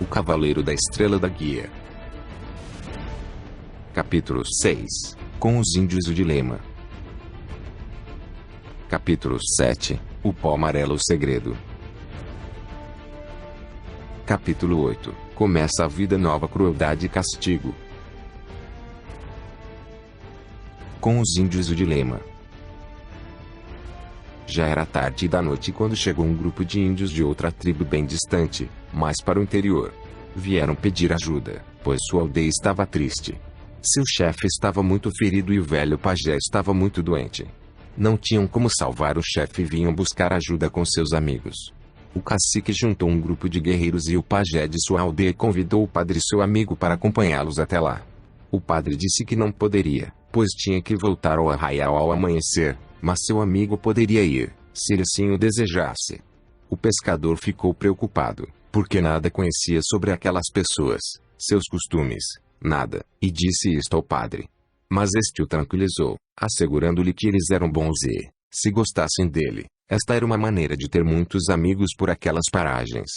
O Cavaleiro da Estrela da Guia. Capítulo 6. Com os índios o dilema. Capítulo 7. O pó amarelo o segredo. Capítulo 8. Começa a vida nova, crueldade e castigo. Com os índios o dilema. Já era tarde da noite quando chegou um grupo de índios de outra tribo bem distante, mais para o interior. Vieram pedir ajuda, pois sua aldeia estava triste. Seu chefe estava muito ferido e o velho pajé estava muito doente. Não tinham como salvar o chefe e vinham buscar ajuda com seus amigos. O cacique juntou um grupo de guerreiros e o pajé de sua aldeia convidou o padre seu amigo para acompanhá-los até lá. O padre disse que não poderia, pois tinha que voltar ao arraial ao amanhecer, mas seu amigo poderia ir, se ele assim o desejasse. O pescador ficou preocupado, porque nada conhecia sobre aquelas pessoas, seus costumes, nada, e disse isto ao padre. Mas este o tranquilizou, assegurando-lhe que eles eram bons e, se gostassem dele, esta era uma maneira de ter muitos amigos por aquelas paragens.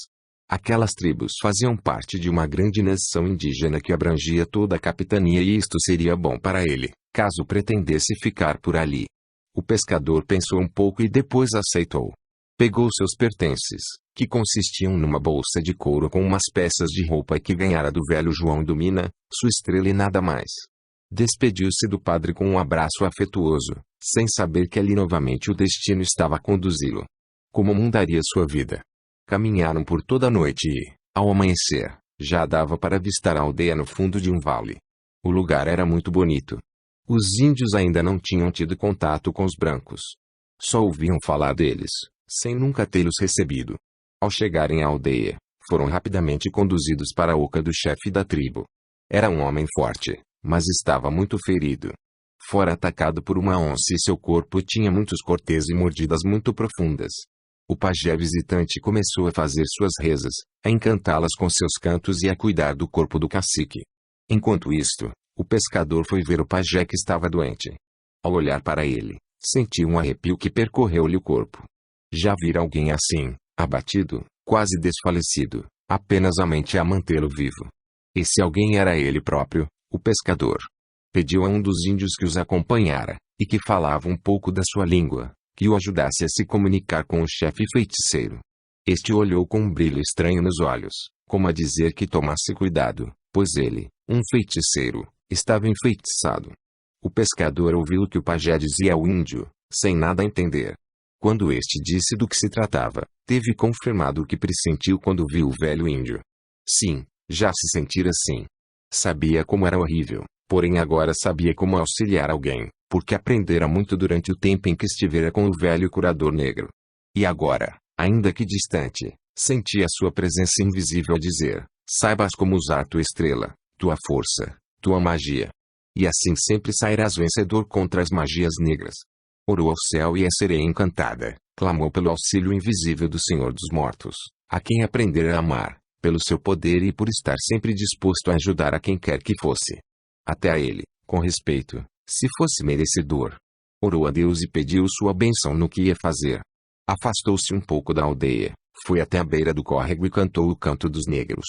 Aquelas tribos faziam parte de uma grande nação indígena que abrangia toda a capitania e isto seria bom para ele, caso pretendesse ficar por ali. O pescador pensou um pouco e depois aceitou. Pegou seus pertences, que consistiam numa bolsa de couro com umas peças de roupa que ganhara do velho João do Mina, sua estrela e nada mais. Despediu-se do padre com um abraço afetuoso, sem saber que ali novamente o destino estava a conduzi-lo. Como mudaria sua vida? Caminharam por toda a noite e, ao amanhecer, já dava para avistar a aldeia no fundo de um vale. O lugar era muito bonito. Os índios ainda não tinham tido contato com os brancos. Só ouviam falar deles, sem nunca tê-los recebido. Ao chegarem à aldeia, foram rapidamente conduzidos para a oca do chefe da tribo. Era um homem forte, mas estava muito ferido. Fora atacado por uma onça e seu corpo tinha muitos cortes e mordidas muito profundas. O pajé visitante começou a fazer suas rezas, a encantá-las com seus cantos e a cuidar do corpo do cacique. Enquanto isto, o pescador foi ver o pajé que estava doente. Ao olhar para ele, sentiu um arrepio que percorreu-lhe o corpo. Já vira alguém assim, abatido, quase desfalecido, apenas a mente a mantê-lo vivo. Esse alguém era ele próprio, o pescador. Pediu a um dos índios que os acompanhara, e que falava um pouco da sua língua, que o ajudasse a se comunicar com o chefe feiticeiro. Este o olhou com um brilho estranho nos olhos, como a dizer que tomasse cuidado, pois ele, um feiticeiro, estava enfeitiçado. O pescador ouviu o que o pajé dizia ao índio, sem nada entender. Quando este disse do que se tratava, teve confirmado o que pressentiu quando viu o velho índio. Sim, já se sentira assim. Sabia como era horrível, porém agora sabia como auxiliar alguém, porque aprendera muito durante o tempo em que estivera com o velho curador negro. E agora, ainda que distante, sentia sua presença invisível a dizer: saibas como usar tua estrela, tua força, tua magia. E assim sempre sairás vencedor contra as magias negras. Orou ao céu e a sereia encantada, clamou pelo auxílio invisível do Senhor dos Mortos, a quem aprendera a amar, pelo seu poder e por estar sempre disposto a ajudar a quem quer que fosse. Até a ele, com respeito, se fosse merecedor. Orou a Deus e pediu sua bênção no que ia fazer. Afastou-se um pouco da aldeia, foi até a beira do córrego e cantou o canto dos negros.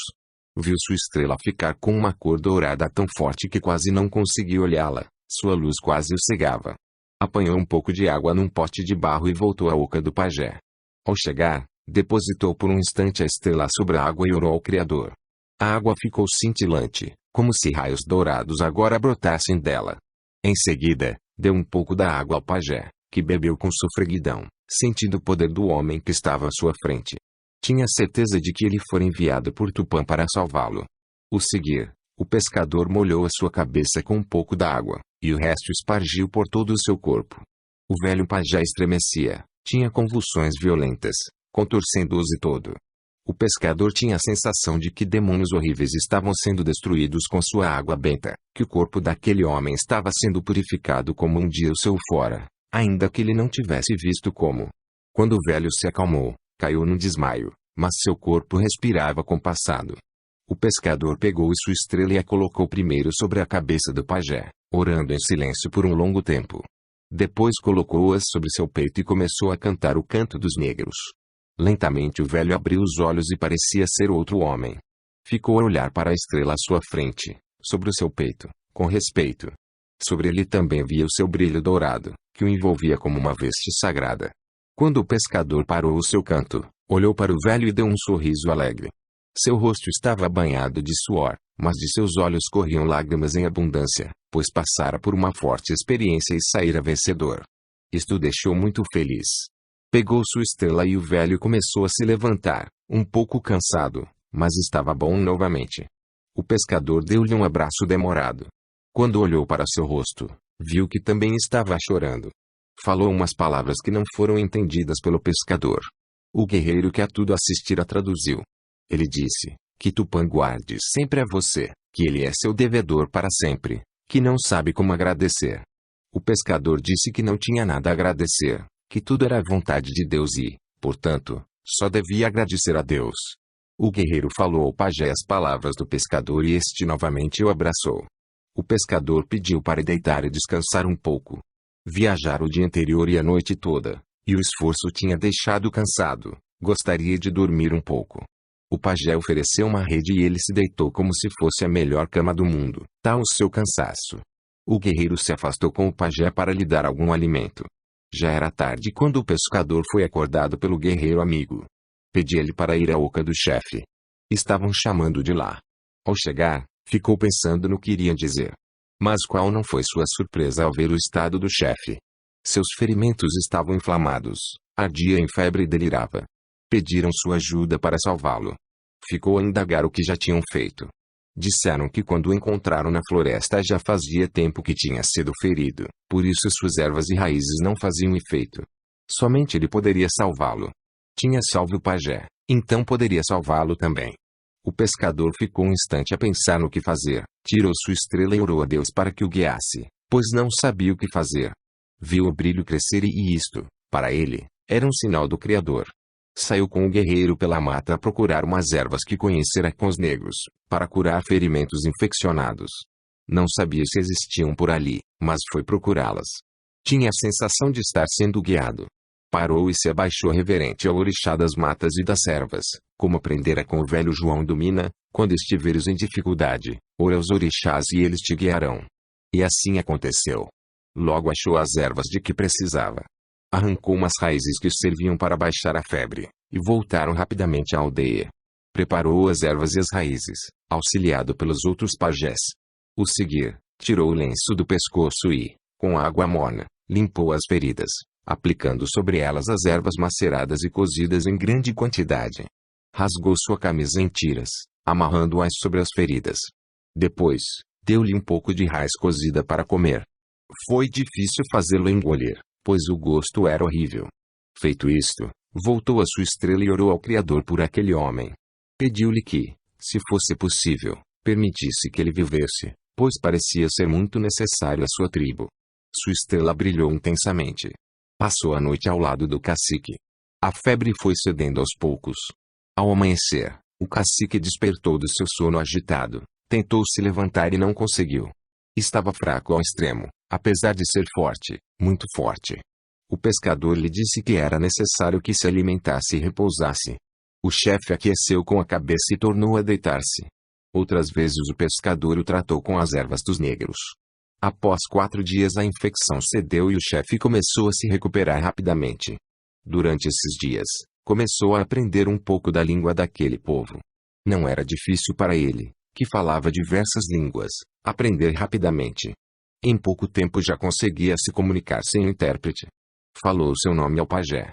Viu sua estrela ficar com uma cor dourada tão forte que quase não conseguia olhá-la, sua luz quase o cegava. Apanhou um pouco de água num pote de barro e voltou à oca do pajé. Ao chegar, depositou por um instante a estrela sobre a água e orou ao Criador. A água ficou cintilante, como se raios dourados agora brotassem dela. Em seguida, deu um pouco da água ao pajé, que bebeu com sofreguidão, sentindo o poder do homem que estava à sua frente. Tinha certeza de que ele fora enviado por Tupã para salvá-lo. Ao seguir, o pescador molhou a sua cabeça com um pouco da água, e o resto espargiu por todo o seu corpo. O velho pajé estremecia, tinha convulsões violentas, contorcendo-se todo. O pescador tinha a sensação de que demônios horríveis estavam sendo destruídos com sua água benta, que o corpo daquele homem estava sendo purificado como um dia o seu fora, ainda que ele não tivesse visto como. Quando o velho se acalmou, caiu num desmaio, mas seu corpo respirava compassado. O pescador pegou sua estrela e a colocou primeiro sobre a cabeça do pajé, orando em silêncio por um longo tempo. Depois colocou-a sobre seu peito e começou a cantar o canto dos negros. Lentamente o velho abriu os olhos e parecia ser outro homem. Ficou a olhar para a estrela à sua frente, sobre o seu peito, com respeito. Sobre ele também via o seu brilho dourado, que o envolvia como uma veste sagrada. Quando o pescador parou o seu canto, olhou para o velho e deu um sorriso alegre. Seu rosto estava banhado de suor, mas de seus olhos corriam lágrimas em abundância, pois passara por uma forte experiência e saíra vencedor. Isto o deixou muito feliz. Pegou sua estrela e o velho começou a se levantar, um pouco cansado, mas estava bom novamente. O pescador deu-lhe um abraço demorado. Quando olhou para seu rosto, viu que também estava chorando. Falou umas palavras que não foram entendidas pelo pescador. O guerreiro que a tudo assistira traduziu. Ele disse, que Tupã guarde sempre a você, que ele é seu devedor para sempre, que não sabe como agradecer. O pescador disse que não tinha nada a agradecer, que tudo era a vontade de Deus e, portanto, só devia agradecer a Deus. O guerreiro falou ao pajé as palavras do pescador e este novamente o abraçou. O pescador pediu para deitar e descansar um pouco. Viajara o dia anterior e a noite toda, e o esforço o tinha deixado cansado, gostaria de dormir um pouco. O pajé ofereceu uma rede e ele se deitou como se fosse a melhor cama do mundo, tal o seu cansaço. O guerreiro se afastou com o pajé para lhe dar algum alimento. Já era tarde quando o pescador foi acordado pelo guerreiro amigo. Pedia-lhe para ir à oca do chefe. Estavam chamando de lá. Ao chegar, ficou pensando no que iriam dizer. Mas qual não foi sua surpresa ao ver o estado do chefe? Seus ferimentos estavam inflamados, ardia em febre e delirava. Pediram sua ajuda para salvá-lo. Ficou a indagar o que já tinham feito. Disseram que quando o encontraram na floresta já fazia tempo que tinha sido ferido, por isso suas ervas e raízes não faziam efeito. Somente ele poderia salvá-lo. Tinha salvo o pajé, então poderia salvá-lo também. O pescador ficou um instante a pensar no que fazer, tirou sua estrela e orou a Deus para que o guiasse, pois não sabia o que fazer. Viu o brilho crescer e isto, para ele, era um sinal do Criador. Saiu com o guerreiro pela mata a procurar umas ervas que conhecera com os negros, para curar ferimentos infeccionados. Não sabia se existiam por ali, mas foi procurá-las. Tinha a sensação de estar sendo guiado. Parou e se abaixou reverente ao orixá das matas e das ervas, como aprendera com o velho João do Mina, quando estiveres em dificuldade, ora aos orixás e eles te guiarão. E assim aconteceu. Logo achou as ervas de que precisava. Arrancou umas raízes que serviam para baixar a febre, e voltaram rapidamente à aldeia. Preparou as ervas e as raízes, auxiliado pelos outros pajés. O seguir, tirou o lenço do pescoço e, com água morna, limpou as feridas, aplicando sobre elas as ervas maceradas e cozidas em grande quantidade. Rasgou sua camisa em tiras, amarrando-as sobre as feridas. Depois, deu-lhe um pouco de raiz cozida para comer. Foi difícil fazê-lo engolir, pois o gosto era horrível. Feito isto, voltou a sua estrela e orou ao Criador por aquele homem. Pediu-lhe que, se fosse possível, permitisse que ele vivesse, pois parecia ser muito necessário à sua tribo. Sua estrela brilhou intensamente. Passou a noite ao lado do cacique. A febre foi cedendo aos poucos. Ao amanhecer, o cacique despertou do seu sono agitado, tentou se levantar e não conseguiu. Estava fraco ao extremo, apesar de ser forte, muito forte. O pescador lhe disse que era necessário que se alimentasse e repousasse. O chefe aqueceu com a cabeça e tornou a deitar-se. Outras vezes o pescador o tratou com as ervas dos negros. Após 4 dias a infecção cedeu e o chefe começou a se recuperar rapidamente. Durante esses dias, começou a aprender um pouco da língua daquele povo. Não era difícil para ele, que falava diversas línguas, aprender rapidamente. Em pouco tempo já conseguia se comunicar sem intérprete. Falou seu nome ao pajé.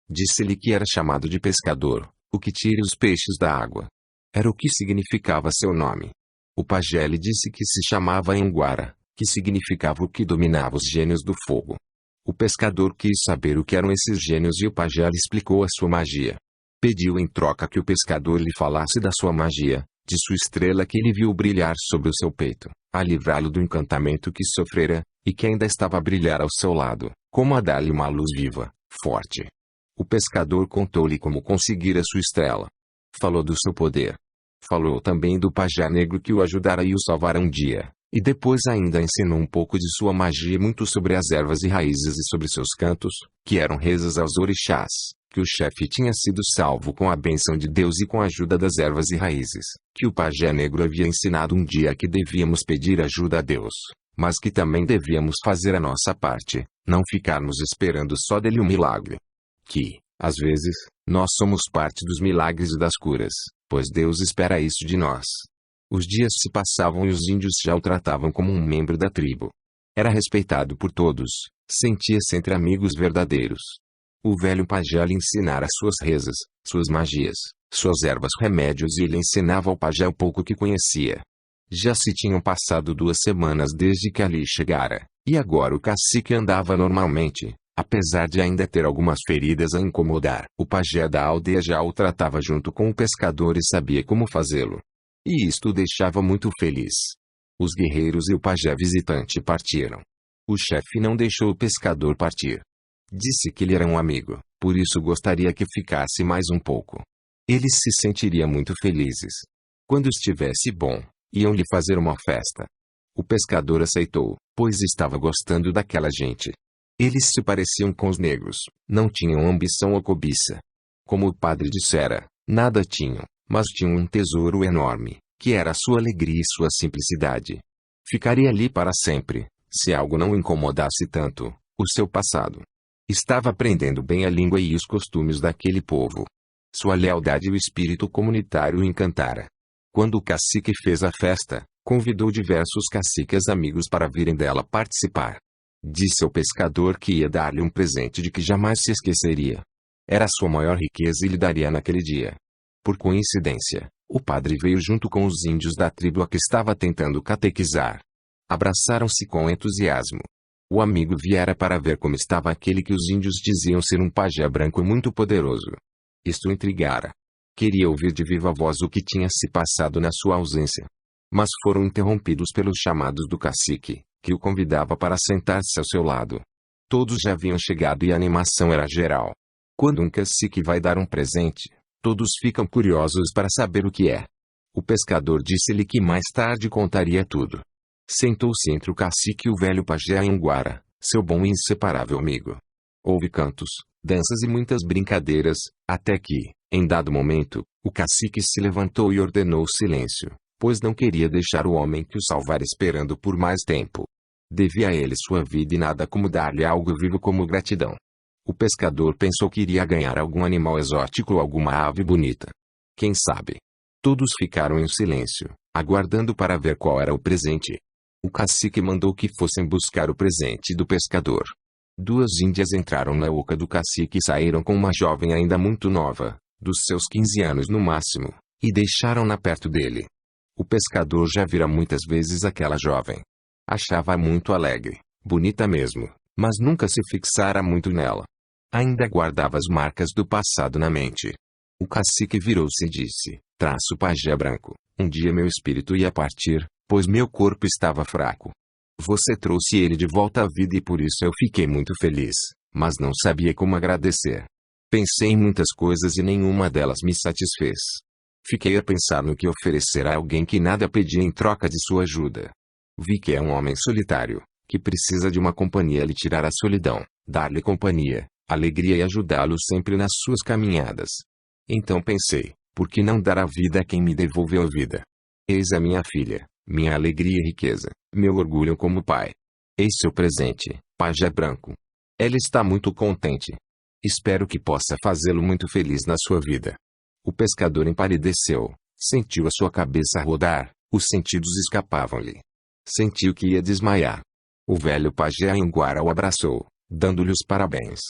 Disse-lhe que era chamado de pescador, o que tira os peixes da água. Era o que significava seu nome. O pajé lhe disse que se chamava Enguara, que significava o que dominava os gênios do fogo. O pescador quis saber o que eram esses gênios e o pajé lhe explicou a sua magia. Pediu em troca que o pescador lhe falasse da sua magia, de sua estrela que ele viu brilhar sobre o seu peito, a livrá-lo do encantamento que sofrera, e que ainda estava a brilhar ao seu lado, como a dar-lhe uma luz viva, forte. O pescador contou-lhe como conseguira sua estrela. Falou do seu poder. Falou também do pajé negro que o ajudara e o salvara um dia. E depois ainda ensinou um pouco de sua magia e muito sobre as ervas e raízes e sobre seus cantos, que eram rezas aos orixás. que o chefe tinha sido salvo com a bênção de Deus e com a ajuda das ervas e raízes, que o pajé negro havia ensinado um dia que devíamos pedir ajuda a Deus, mas que também devíamos fazer a nossa parte, não ficarmos esperando só dele um milagre. Que, às vezes, nós somos parte dos milagres e das curas, pois Deus espera isso de nós. Os dias se passavam e os índios já o tratavam como um membro da tribo. Era respeitado por todos, sentia-se entre amigos verdadeiros. O velho pajé lhe ensinara suas rezas, suas magias, suas ervas remédios e ele ensinava ao pajé o pouco que conhecia. Já se tinham passado 2 semanas desde que ali chegara, e agora o cacique andava normalmente, apesar de ainda ter algumas feridas a incomodar. O pajé da aldeia já o tratava junto com o pescador e sabia como fazê-lo. E isto o deixava muito feliz. Os guerreiros e o pajé visitante partiram. O chefe não deixou o pescador partir. Disse que ele era um amigo, por isso gostaria que ficasse mais um pouco. Eles se sentiriam muito felizes. Quando estivesse bom, iam lhe fazer uma festa. O pescador aceitou, pois estava gostando daquela gente. Eles se pareciam com os negros, não tinham ambição ou cobiça. Como o padre dissera, nada tinham, mas tinham um tesouro enorme, que era a sua alegria e sua simplicidade. Ficaria ali para sempre, se algo não o incomodasse tanto, o seu passado. Estava aprendendo bem a língua e os costumes daquele povo. Sua lealdade e o espírito comunitário o encantara. Quando o cacique fez a festa, convidou diversos caciques amigos para virem dela participar. Disse ao pescador que ia dar-lhe um presente de que jamais se esqueceria. Era sua maior riqueza e lhe daria naquele dia. Por coincidência, o padre veio junto com os índios da tribo a que estava tentando catequizar. Abraçaram-se com entusiasmo. O amigo viera para ver como estava aquele que os índios diziam ser um pajé branco muito poderoso. Isto o intrigara. Queria ouvir de viva voz o que tinha se passado na sua ausência. Mas foram interrompidos pelos chamados do cacique, que o convidava para sentar-se ao seu lado. Todos já haviam chegado e a animação era geral. Quando um cacique vai dar um presente, todos ficam curiosos para saber o que é. O pescador disse-lhe que mais tarde contaria tudo. Sentou-se entre o cacique e o velho pajé Anhanguara, seu bom e inseparável amigo. Houve cantos, danças e muitas brincadeiras, até que, em dado momento, o cacique se levantou e ordenou silêncio, pois não queria deixar o homem que o salvara esperando por mais tempo. Devia a ele sua vida e nada como dar-lhe algo vivo como gratidão. O pescador pensou que iria ganhar algum animal exótico ou alguma ave bonita. Quem sabe? Todos ficaram em silêncio, aguardando para ver qual era o presente. O cacique mandou que fossem buscar o presente do pescador. 2 índias entraram na oca do cacique e saíram com uma jovem ainda muito nova, dos seus 15 anos no máximo, e deixaram-na perto dele. O pescador já vira muitas vezes aquela jovem. Achava-a muito alegre, bonita mesmo, mas nunca se fixara muito nela. Ainda guardava as marcas do passado na mente. O cacique virou-se e disse: "Traço pajé branco, um dia meu espírito ia partir, pois meu corpo estava fraco. Você trouxe ele de volta à vida e por isso eu fiquei muito feliz, mas não sabia como agradecer. Pensei em muitas coisas e nenhuma delas me satisfez. Fiquei a pensar no que oferecer a alguém que nada pedia em troca de sua ajuda. Vi que é um homem solitário, que precisa de uma companhia a lhe tirar a solidão, dar-lhe companhia, alegria e ajudá-lo sempre nas suas caminhadas. Então pensei, por que não dar a vida a quem me devolveu a vida? Eis a minha filha, minha alegria e riqueza, meu orgulho como pai. Eis seu presente, pajé branco. Ela está muito contente. Espero que possa fazê-lo muito feliz na sua vida." O pescador empalideceu, sentiu a sua cabeça rodar, os sentidos escapavam-lhe. Sentiu que ia desmaiar. O velho pajé Anhanguara o abraçou, dando-lhe os parabéns.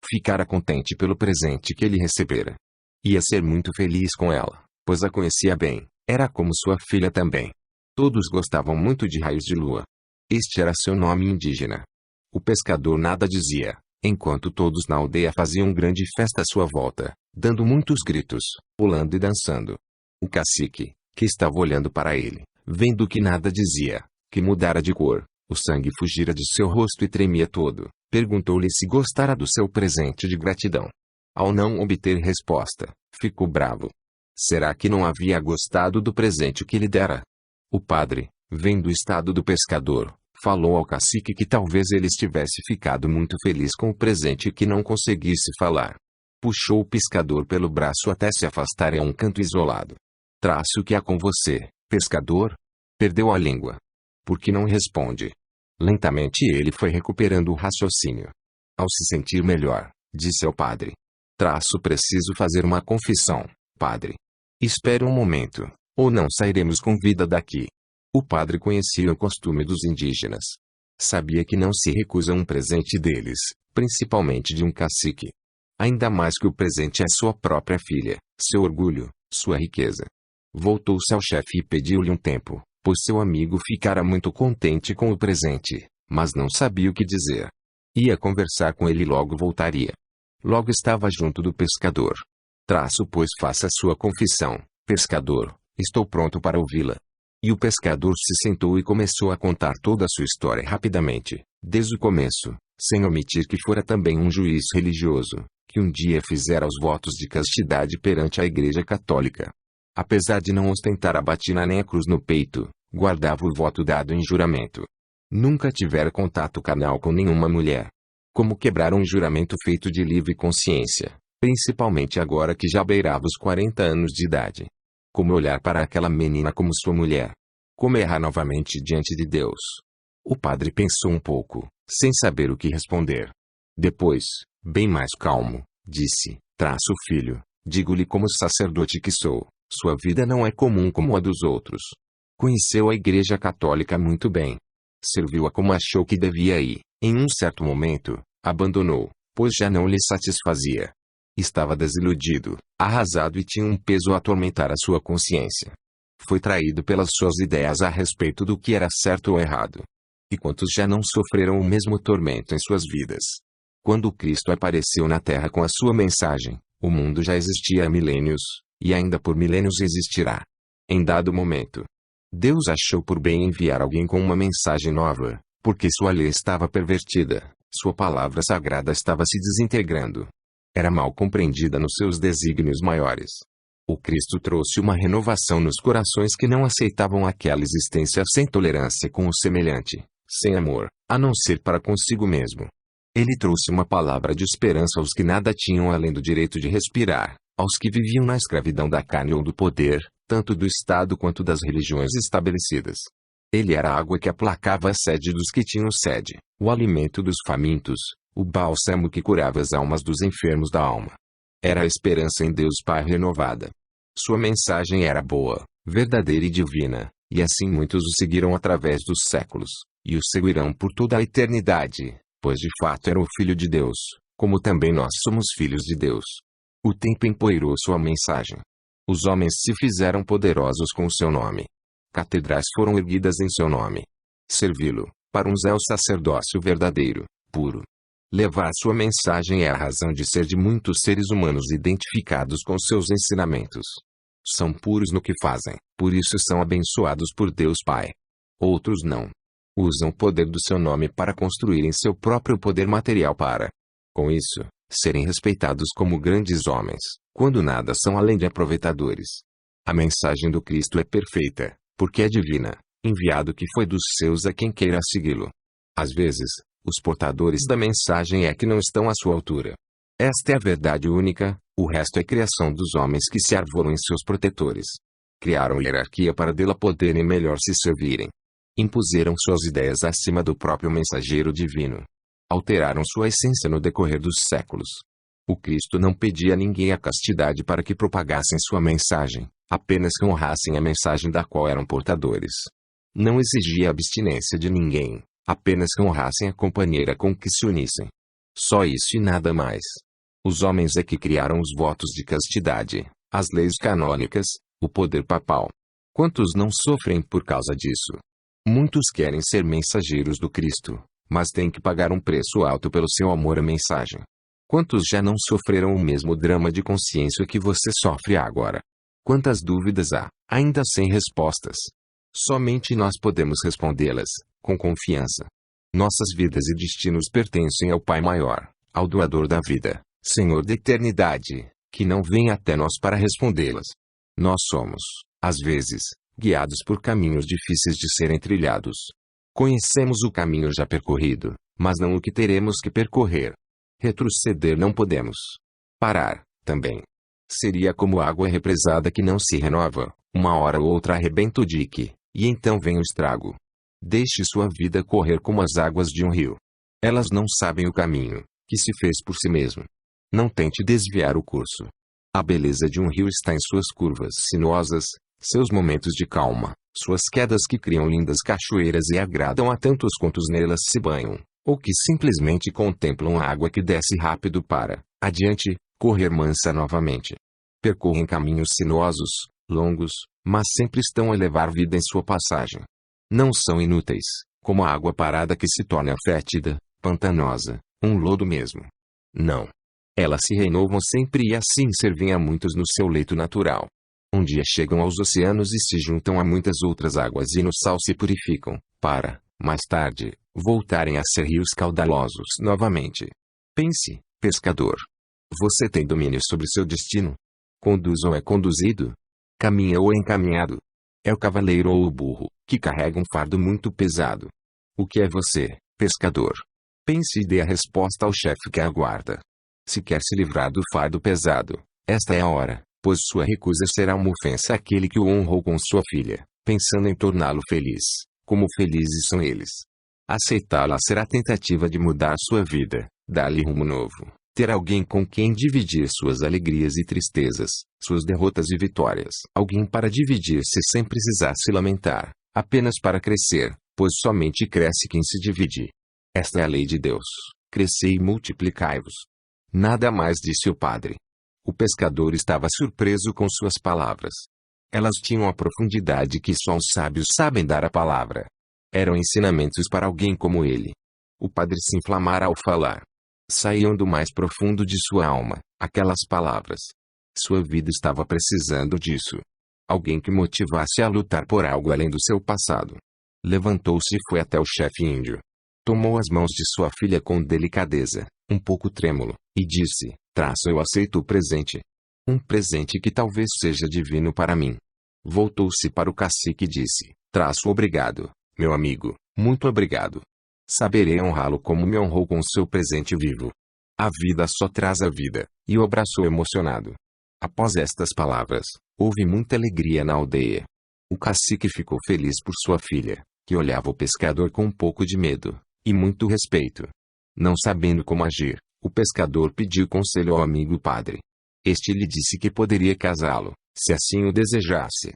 Ficara contente pelo presente que ele recebera. Ia ser muito feliz com ela, pois a conhecia bem, era como sua filha também. Todos gostavam muito de Raios de Lua. Este era seu nome indígena. O pescador nada dizia, enquanto todos na aldeia faziam grande festa à sua volta, dando muitos gritos, pulando e dançando. O cacique, que estava olhando para ele, vendo que nada dizia, que mudara de cor, o sangue fugira de seu rosto e tremia todo, perguntou-lhe se gostara do seu presente de gratidão. Ao não obter resposta, ficou bravo. Será que não havia gostado do presente que lhe dera? O padre, vendo o estado do pescador, falou ao cacique que talvez ele estivesse ficado muito feliz com o presente e que não conseguisse falar. Puxou o pescador pelo braço até se afastarem a um canto isolado. Traço, o que há com você, pescador? Perdeu a língua. Por que não responde? Lentamente ele foi recuperando o raciocínio. Ao se sentir melhor, disse ao padre. Traço, preciso fazer uma confissão, padre. Espere um momento, ou não sairemos com vida daqui. O padre conhecia o costume dos indígenas. Sabia que não se recusa um presente deles, principalmente de um cacique. Ainda mais que o presente é sua própria filha, seu orgulho, sua riqueza. Voltou-se ao chefe e pediu-lhe um tempo, pois seu amigo ficara muito contente com o presente, mas não sabia o que dizer. Ia conversar com ele e logo voltaria. Logo estava junto do pescador. Traço, pois faça sua confissão, pescador, estou pronto para ouvi-la. E o pescador se sentou e começou a contar toda a sua história rapidamente, desde o começo, sem omitir que fora também um juiz religioso, que um dia fizera os votos de castidade perante a Igreja Católica. Apesar de não ostentar a batina nem a cruz no peito, guardava o voto dado em juramento. Nunca tivera contato carnal com nenhuma mulher. Como quebrar um juramento feito de livre consciência, principalmente agora que já beirava os 40 anos de idade. Como olhar para aquela menina como sua mulher? Como errar novamente diante de Deus? O padre pensou um pouco, sem saber o que responder. Depois, bem mais calmo, disse: Traço, filho, digo-lhe como sacerdote que sou, sua vida não é comum como a dos outros. Conheceu a Igreja Católica muito bem. Serviu-a como achou que devia e, em um certo momento, abandonou, pois já não lhe satisfazia. Estava desiludido, arrasado e tinha um peso a atormentar a sua consciência. Foi traído pelas suas ideias a respeito do que era certo ou errado. E quantos já não sofreram o mesmo tormento em suas vidas? Quando Cristo apareceu na Terra com a sua mensagem, o mundo já existia há milênios, e ainda por milênios existirá. Em dado momento, Deus achou por bem enviar alguém com uma mensagem nova, porque sua lei estava pervertida, sua palavra sagrada estava se desintegrando. Era mal compreendida nos seus desígnios maiores. O Cristo trouxe uma renovação nos corações que não aceitavam aquela existência sem tolerância com o semelhante, sem amor, a não ser para consigo mesmo. Ele trouxe uma palavra de esperança aos que nada tinham além do direito de respirar, aos que viviam na escravidão da carne ou do poder, tanto do Estado quanto das religiões estabelecidas. Ele era a água que aplacava a sede dos que tinham sede, o alimento dos famintos, o bálsamo que curava as almas dos enfermos da alma. Era a esperança em Deus Pai renovada. Sua mensagem era boa, verdadeira e divina, e assim muitos o seguiram através dos séculos, e o seguirão por toda a eternidade, pois de fato era o Filho de Deus, como também nós somos filhos de Deus. O tempo empoeirou sua mensagem. Os homens se fizeram poderosos com o seu nome. Catedrais foram erguidas em seu nome. Servi-lo, para uns é o sacerdócio verdadeiro, puro. Levar sua mensagem é a razão de ser de muitos seres humanos identificados com seus ensinamentos. São puros no que fazem, por isso são abençoados por Deus Pai. Outros não. Usam o poder do seu nome para construírem seu próprio poder material para, com isso, serem respeitados como grandes homens, quando nada são além de aproveitadores. A mensagem do Cristo é perfeita, porque é divina, enviado que foi dos seus a quem queira segui-lo. Às vezes, os portadores da mensagem é que não estão à sua altura. Esta é a verdade única, o resto é criação dos homens que se arvoram em seus protetores. Criaram hierarquia para dela poderem melhor se servirem. Impuseram suas ideias acima do próprio mensageiro divino. Alteraram sua essência no decorrer dos séculos. O Cristo não pedia a ninguém a castidade para que propagassem sua mensagem, apenas que honrassem a mensagem da qual eram portadores. Não exigia a abstinência de ninguém, apenas que honrassem a companheira com que se unissem. Só isso e nada mais. Os homens é que criaram os votos de castidade, as leis canônicas, o poder papal. Quantos não sofrem por causa disso? Muitos querem ser mensageiros do Cristo, mas têm que pagar um preço alto pelo seu amor à mensagem. Quantos já não sofreram o mesmo drama de consciência que você sofre agora? Quantas dúvidas há, ainda sem respostas? Somente nós podemos respondê-las, com confiança. Nossas vidas e destinos pertencem ao Pai Maior, ao doador da vida, Senhor da eternidade, que não vem até nós para respondê-las. Nós somos, às vezes, guiados por caminhos difíceis de serem trilhados. Conhecemos o caminho já percorrido, mas não o que teremos que percorrer. Retroceder não podemos. parar, também. Seria como água represada que não se renova, uma hora ou outra arrebenta o dique, e então vem o estrago. Deixe sua vida correr como as águas de um rio. Elas não sabem o caminho, que se fez por si mesmo. Não tente desviar o curso. A beleza de um rio está em suas curvas sinuosas, seus momentos de calma, suas quedas que criam lindas cachoeiras e agradam a tantos quantos nelas se banham, ou que simplesmente contemplam a água que desce rápido para, adiante, correr mansa novamente. Percorrem caminhos sinuosos, longos, mas sempre estão a levar vida em sua passagem. Não são inúteis, como a água parada que se torna fétida, pantanosa, um lodo mesmo. Não. Elas se renovam sempre e assim servem a muitos no seu leito natural. Um dia chegam aos oceanos e se juntam a muitas outras águas e no sal se purificam, para, mais tarde, voltarem a ser rios caudalosos novamente. Pense, pescador. Você tem domínio sobre seu destino? Conduz ou é conduzido? Caminha ou é encaminhado? É o cavaleiro ou o burro, que carrega um fardo muito pesado? O que é você, pescador? Pense e dê a resposta ao chefe que aguarda. Se quer se livrar do fardo pesado, esta é a hora, pois sua recusa será uma ofensa àquele que o honrou com sua filha, pensando em torná-lo feliz, como felizes são eles. Aceitá-la será a tentativa de mudar sua vida, dar-lhe rumo novo, ter alguém com quem dividir suas alegrias e tristezas, suas derrotas e vitórias. Alguém para dividir-se sem precisar se lamentar, apenas para crescer, pois somente cresce quem se divide. Esta é a lei de Deus, crescei e multiplicai-vos. Nada mais disse o padre. O pescador estava surpreso com suas palavras. Elas tinham a profundidade que só os sábios sabem dar à palavra. Eram ensinamentos para alguém como ele. O padre se inflamara ao falar. Saíam do mais profundo de sua alma, aquelas palavras. Sua vida estava precisando disso. Alguém que motivasse a lutar por algo além do seu passado. Levantou-se e foi até o chefe índio. Tomou as mãos de sua filha com delicadeza, um pouco trêmulo, e disse: Traço, eu aceito o presente. Um presente que talvez seja divino para mim. Voltou-se para o cacique e disse: Traço, obrigado, meu amigo, muito obrigado. Saberei honrá-lo como me honrou com seu presente vivo. A vida só traz a vida, e o abraçou emocionado. Após estas palavras, houve muita alegria na aldeia. O cacique ficou feliz por sua filha, que olhava o pescador com um pouco de medo, e muito respeito. Não sabendo como agir, o pescador pediu conselho ao amigo padre. Este lhe disse que poderia casá-lo, se assim o desejasse.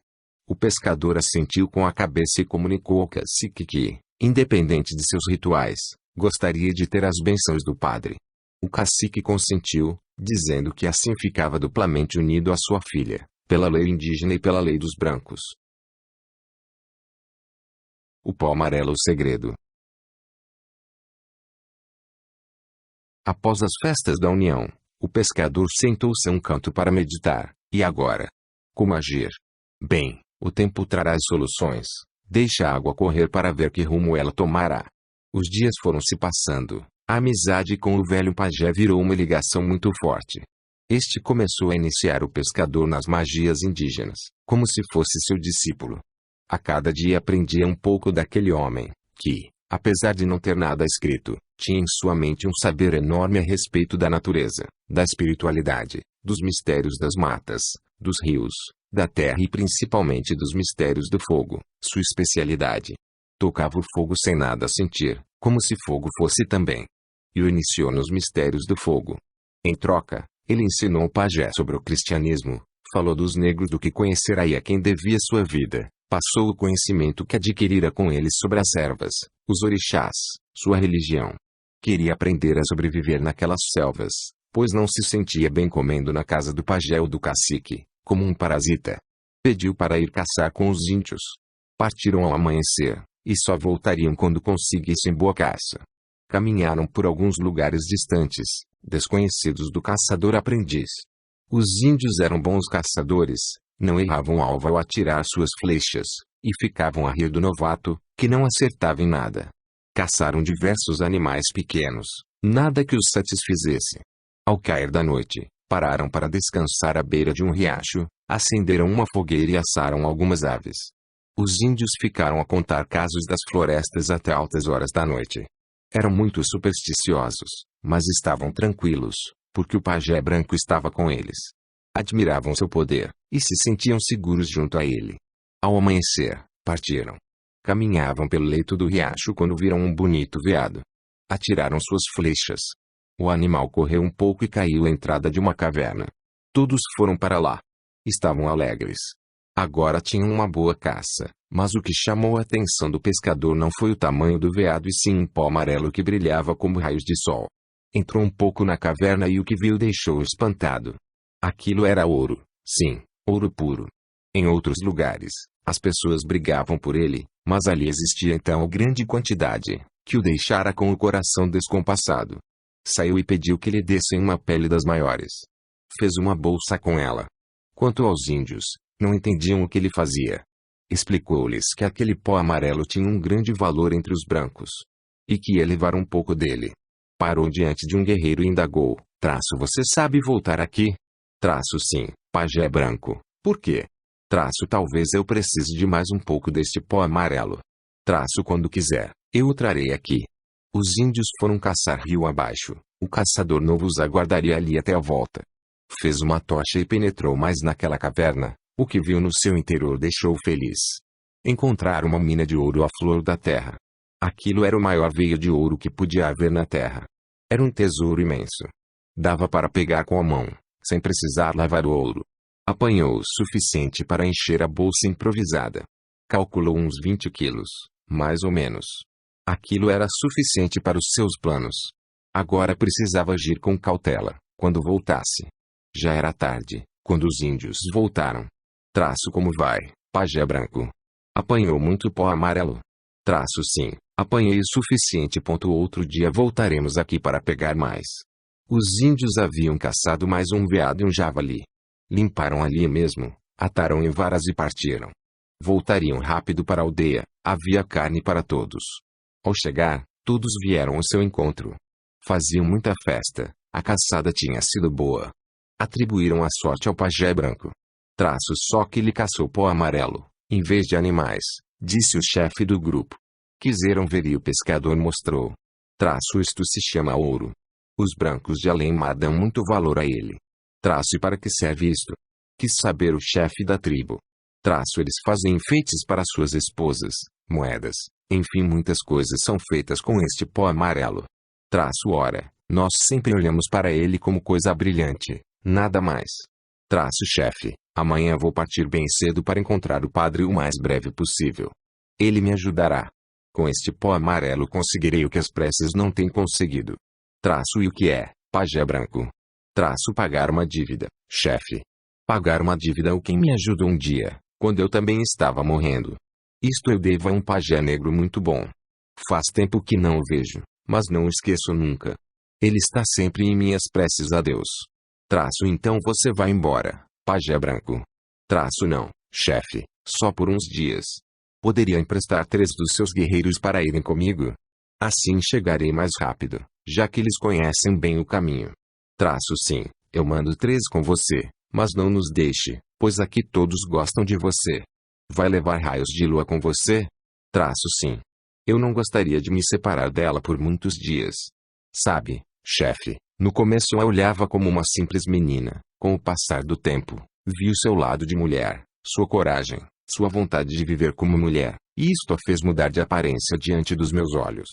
O pescador assentiu com a cabeça e comunicou ao cacique que, independente de seus rituais, gostaria de ter as bênçãos do padre. O cacique consentiu, dizendo que assim ficava duplamente unido à sua filha, pela lei indígena e pela lei dos brancos. O pó amarelo, o segredo. Após as festas da união, o pescador sentou-se a um canto para meditar. E agora? Como agir? Bem, o tempo trará as soluções. Deixe a água correr para ver que rumo ela tomará. Os dias foram se passando. A amizade com o velho pajé virou uma ligação muito forte. Este começou a iniciar o pescador nas magias indígenas, como se fosse seu discípulo. A cada dia aprendia um pouco daquele homem, que, apesar de não ter nada escrito, tinha em sua mente um saber enorme a respeito da natureza, da espiritualidade, dos mistérios das matas, dos rios, da terra e principalmente dos mistérios do fogo, sua especialidade. Tocava o fogo sem nada sentir, como se fogo fosse também. E o iniciou nos mistérios do fogo. Em troca, ele ensinou o pajé sobre o cristianismo, falou dos negros do que conhecerá e a quem devia sua vida, passou o conhecimento que adquirira com eles sobre as ervas, os orixás, sua religião. Queria aprender a sobreviver naquelas selvas, pois não se sentia bem comendo na casa do pajé ou do cacique, como um parasita. Pediu para ir caçar com os índios. Partiram ao amanhecer, e só voltariam quando conseguissem boa caça. Caminharam por alguns lugares distantes, desconhecidos do caçador-aprendiz. Os índios eram bons caçadores, não erravam alvo ao atirar suas flechas, e ficavam a rir do novato, que não acertava em nada. Caçaram diversos animais pequenos, nada que os satisfizesse. Ao cair da noite, pararam para descansar à beira de um riacho, acenderam uma fogueira e assaram algumas aves. Os índios ficaram a contar casos das florestas até altas horas da noite. Eram muito supersticiosos, mas estavam tranquilos, porque o pajé branco estava com eles. Admiravam seu poder, e se sentiam seguros junto a ele. Ao amanhecer, partiram. Caminhavam pelo leito do riacho quando viram um bonito veado. Atiraram suas flechas. O animal correu um pouco e caiu à entrada de uma caverna. Todos foram para lá. Estavam alegres. Agora tinham uma boa caça, mas o que chamou a atenção do pescador não foi o tamanho do veado e sim um pó amarelo que brilhava como raios de sol. Entrou um pouco na caverna e o que viu deixou espantado. Aquilo era ouro, sim, ouro puro. Em outros lugares, as pessoas brigavam por ele, mas ali existia então grande quantidade, que o deixara com o coração descompassado. Saiu e pediu que lhe dessem uma pele das maiores. Fez uma bolsa com ela. Quanto aos índios, não entendiam o que ele fazia. Explicou-lhes que aquele pó amarelo tinha um grande valor entre os brancos. E que ia levar um pouco dele. Parou diante de um guerreiro e indagou: Traço, você sabe voltar aqui? Traço, sim, pajé branco. Por quê? Traço, talvez eu precise de mais um pouco deste pó amarelo. Traço, quando quiser, eu o trarei aqui. Os índios foram caçar rio abaixo. O caçador novo os aguardaria ali até a volta. Fez uma tocha e penetrou mais naquela caverna. O que viu no seu interior deixou feliz. Encontraram uma mina de ouro à flor da terra. Aquilo era o maior veio de ouro que podia haver na terra. Era um tesouro imenso. Dava para pegar com a mão, sem precisar lavar o ouro. Apanhou o suficiente para encher a bolsa improvisada. Calculou uns 20 quilos, mais ou menos. Aquilo era suficiente para os seus planos. Agora precisava agir com cautela, quando voltasse. Já era tarde, quando os índios voltaram. Traço, como vai, pajé branco? Apanhou muito pó amarelo? Traço, sim, apanhei o suficiente. Outro dia voltaremos aqui para pegar mais. Os índios haviam caçado mais um veado e um javali. Limparam ali mesmo, ataram em varas e partiram. Voltariam rápido para a aldeia, havia carne para todos. Ao chegar, todos vieram ao seu encontro. Faziam muita festa, a caçada tinha sido boa. Atribuíram a sorte ao pajé branco. Traço, só que ele caçou pó amarelo, em vez de animais, disse o chefe do grupo. Quiseram ver e o pescador mostrou. Traço, isto se chama ouro. Os brancos de Além-Mar dão muito valor a ele. Traço, e para que serve isto? Quis saber o chefe da tribo. Traço, eles fazem enfeites para suas esposas, moedas, enfim, muitas coisas são feitas com este pó amarelo. Traço, ora, nós sempre olhamos para ele como coisa brilhante, nada mais. Traço, chefe, amanhã vou partir bem cedo para encontrar o padre o mais breve possível. Ele me ajudará. Com este pó amarelo conseguirei o que as preces não têm conseguido. Traço, e o que é, pajé branco? Traço, pagar uma dívida, chefe. Pagar uma dívida a quem me ajudou um dia, quando eu também estava morrendo. Isto eu devo a um pajé negro muito bom. Faz tempo que não o vejo, mas não o esqueço nunca. Ele está sempre em minhas preces a Deus. Traço, então você vai embora, pajé branco? Traço, não, chefe, só por uns dias. Poderia emprestar 3 dos seus guerreiros para irem comigo? Assim chegarei mais rápido, já que eles conhecem bem o caminho. Traço, sim, eu mando 3 com você, mas não nos deixe, pois aqui todos gostam de você. Vai levar raios de lua com você? Traço, sim. Eu não gostaria de me separar dela por muitos dias. Sabe, chefe, no começo eu a olhava como uma simples menina. Com o passar do tempo, vi o seu lado de mulher, sua coragem, sua vontade de viver como mulher, e isto a fez mudar de aparência diante dos meus olhos.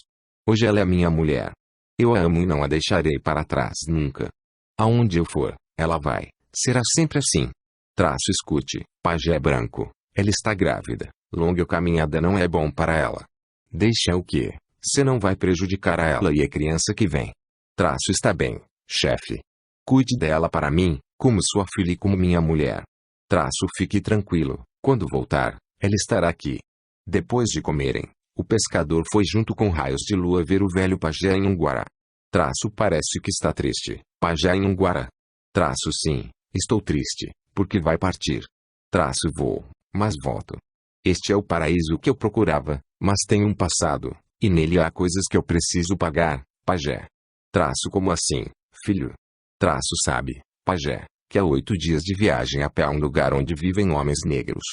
Hoje ela é minha mulher. Eu a amo e não a deixarei para trás nunca. Aonde eu for, ela vai. Será sempre assim. Traço, escute, pajé branco. Ela está grávida. Longa caminhada não é bom para ela. Deixa o quê? Você não vai prejudicar a ela e a criança que vem. Traço, está bem, chefe. Cuide dela para mim, como sua filha e como minha mulher. Traço, fique tranquilo. Quando voltar, ela estará aqui. Depois de comerem, o pescador foi junto com raios de lua ver o velho pajé Anhanguara. Traço, parece que está triste, pajé Anhanguara. Traço, sim, estou triste, porque vai partir. Traço, vou, mas volto. Este é o paraíso que eu procurava, mas tem um passado, e nele há coisas que eu preciso pagar, pajé. Traço, como assim, filho? Traço, sabe, pajé, que há 8 dias de viagem a pé a um lugar onde vivem homens negros.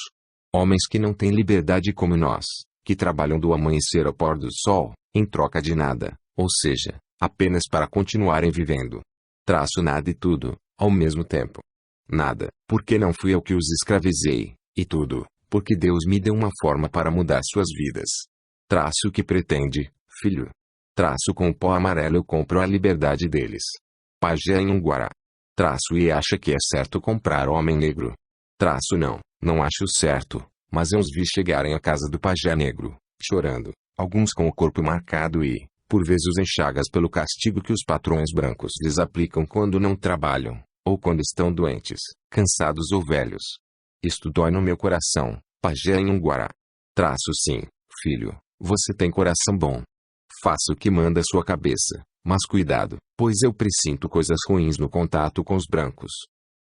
Homens que não têm liberdade como nós, que trabalham do amanhecer ao pôr do sol, em troca de nada, ou seja, apenas para continuarem vivendo. Traço nada e tudo, ao mesmo tempo. Nada, porque não fui eu que os escravizei, e tudo, porque Deus me deu uma forma para mudar suas vidas. Traço o que pretende, filho. Traço com o pó amarelo eu compro a liberdade deles. Pajé Anhanguara. Traço e acha que é certo comprar homem negro. Traço não acho certo, mas eu os vi chegarem à casa do pajé negro, chorando, alguns com o corpo marcado e, por vezes em chagas pelo castigo que os patrões brancos lhes aplicam quando não trabalham, ou quando estão doentes, cansados ou velhos. Isto dói no meu coração, pajé Anhanguara. Traço sim, filho, você tem coração bom. Faça o que manda sua cabeça, mas cuidado, pois eu presinto coisas ruins no contato com os brancos.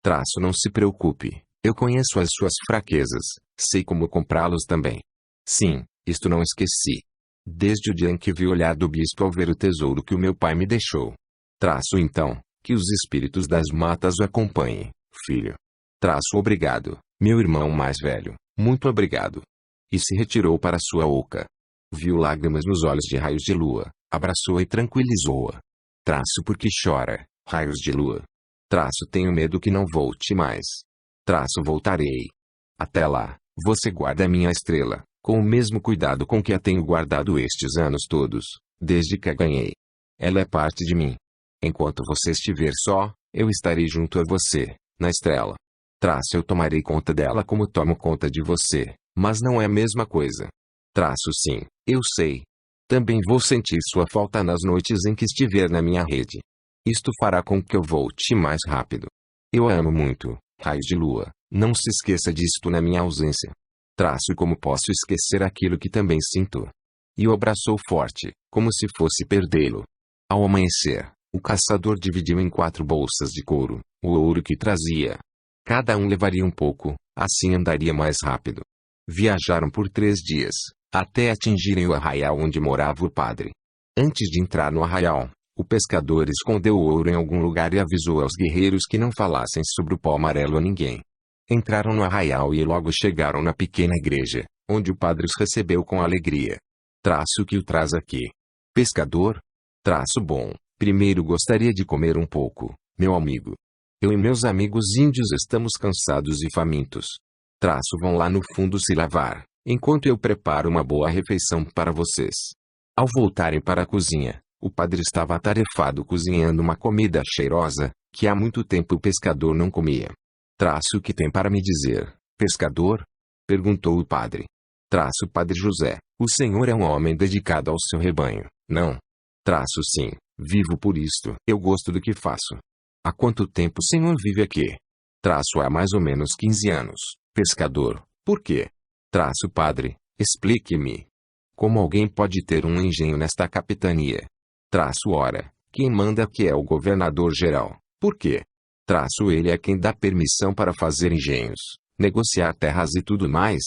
Traço não se preocupe, eu conheço as suas fraquezas, sei como comprá-los também. Sim, isto não esqueci. Desde o dia em que vi o olhar do bispo ao ver o tesouro que o meu pai me deixou. Traço então, que os espíritos das matas o acompanhem, filho. Traço obrigado, meu irmão mais velho, muito obrigado. E se retirou para sua oca. Viu lágrimas nos olhos de raios de lua, abraçou-a e tranquilizou-a. Traço porque chora, raios de lua. Traço tenho medo que não volte mais. Traço voltarei. Até lá, você guarda a minha estrela, com o mesmo cuidado com que a tenho guardado estes anos todos, desde que a ganhei. Ela é parte de mim. Enquanto você estiver só, eu estarei junto a você, na estrela. Traço eu tomarei conta dela como tomo conta de você, mas não é a mesma coisa. Traço sim, eu sei. Também vou sentir sua falta nas noites em que estiver na minha rede. Isto fará com que eu volte mais rápido. Eu a amo muito, raios de lua, não se esqueça disto na minha ausência. Traço como posso esquecer aquilo que também sinto. E o abraçou forte, como se fosse perdê-lo. Ao amanhecer, o caçador dividiu em 4 bolsas de couro, o ouro que trazia. Cada um levaria um pouco, assim andaria mais rápido. Viajaram por 3 dias, até atingirem o arraial onde morava o padre. Antes de entrar no arraial, o pescador escondeu o ouro em algum lugar e avisou aos guerreiros que não falassem sobre o pó amarelo a ninguém. Entraram no arraial e logo chegaram na pequena igreja, onde o padre os recebeu com alegria. Traço que o traz aqui. Pescador? Traço bom, primeiro gostaria de comer um pouco, meu amigo. Eu e meus amigos índios estamos cansados e famintos. Traço vão lá no fundo se lavar, enquanto eu preparo uma boa refeição para vocês. Ao voltarem para a cozinha, o padre estava atarefado cozinhando uma comida cheirosa, que há muito tempo o pescador não comia. Traço o que tem para me dizer, pescador? Perguntou o padre. Traço Padre José, o senhor é um homem dedicado ao seu rebanho, não? Traço sim, vivo por isto, eu gosto do que faço. Há quanto tempo o senhor vive aqui? Traço há mais ou menos 15 anos, pescador, por quê? Traço padre, explique-me. Como alguém pode ter um engenho nesta capitania? Traço ora, quem manda aqui é o governador-geral, por quê? Traço ele é quem dá permissão para fazer engenhos, negociar terras e tudo mais?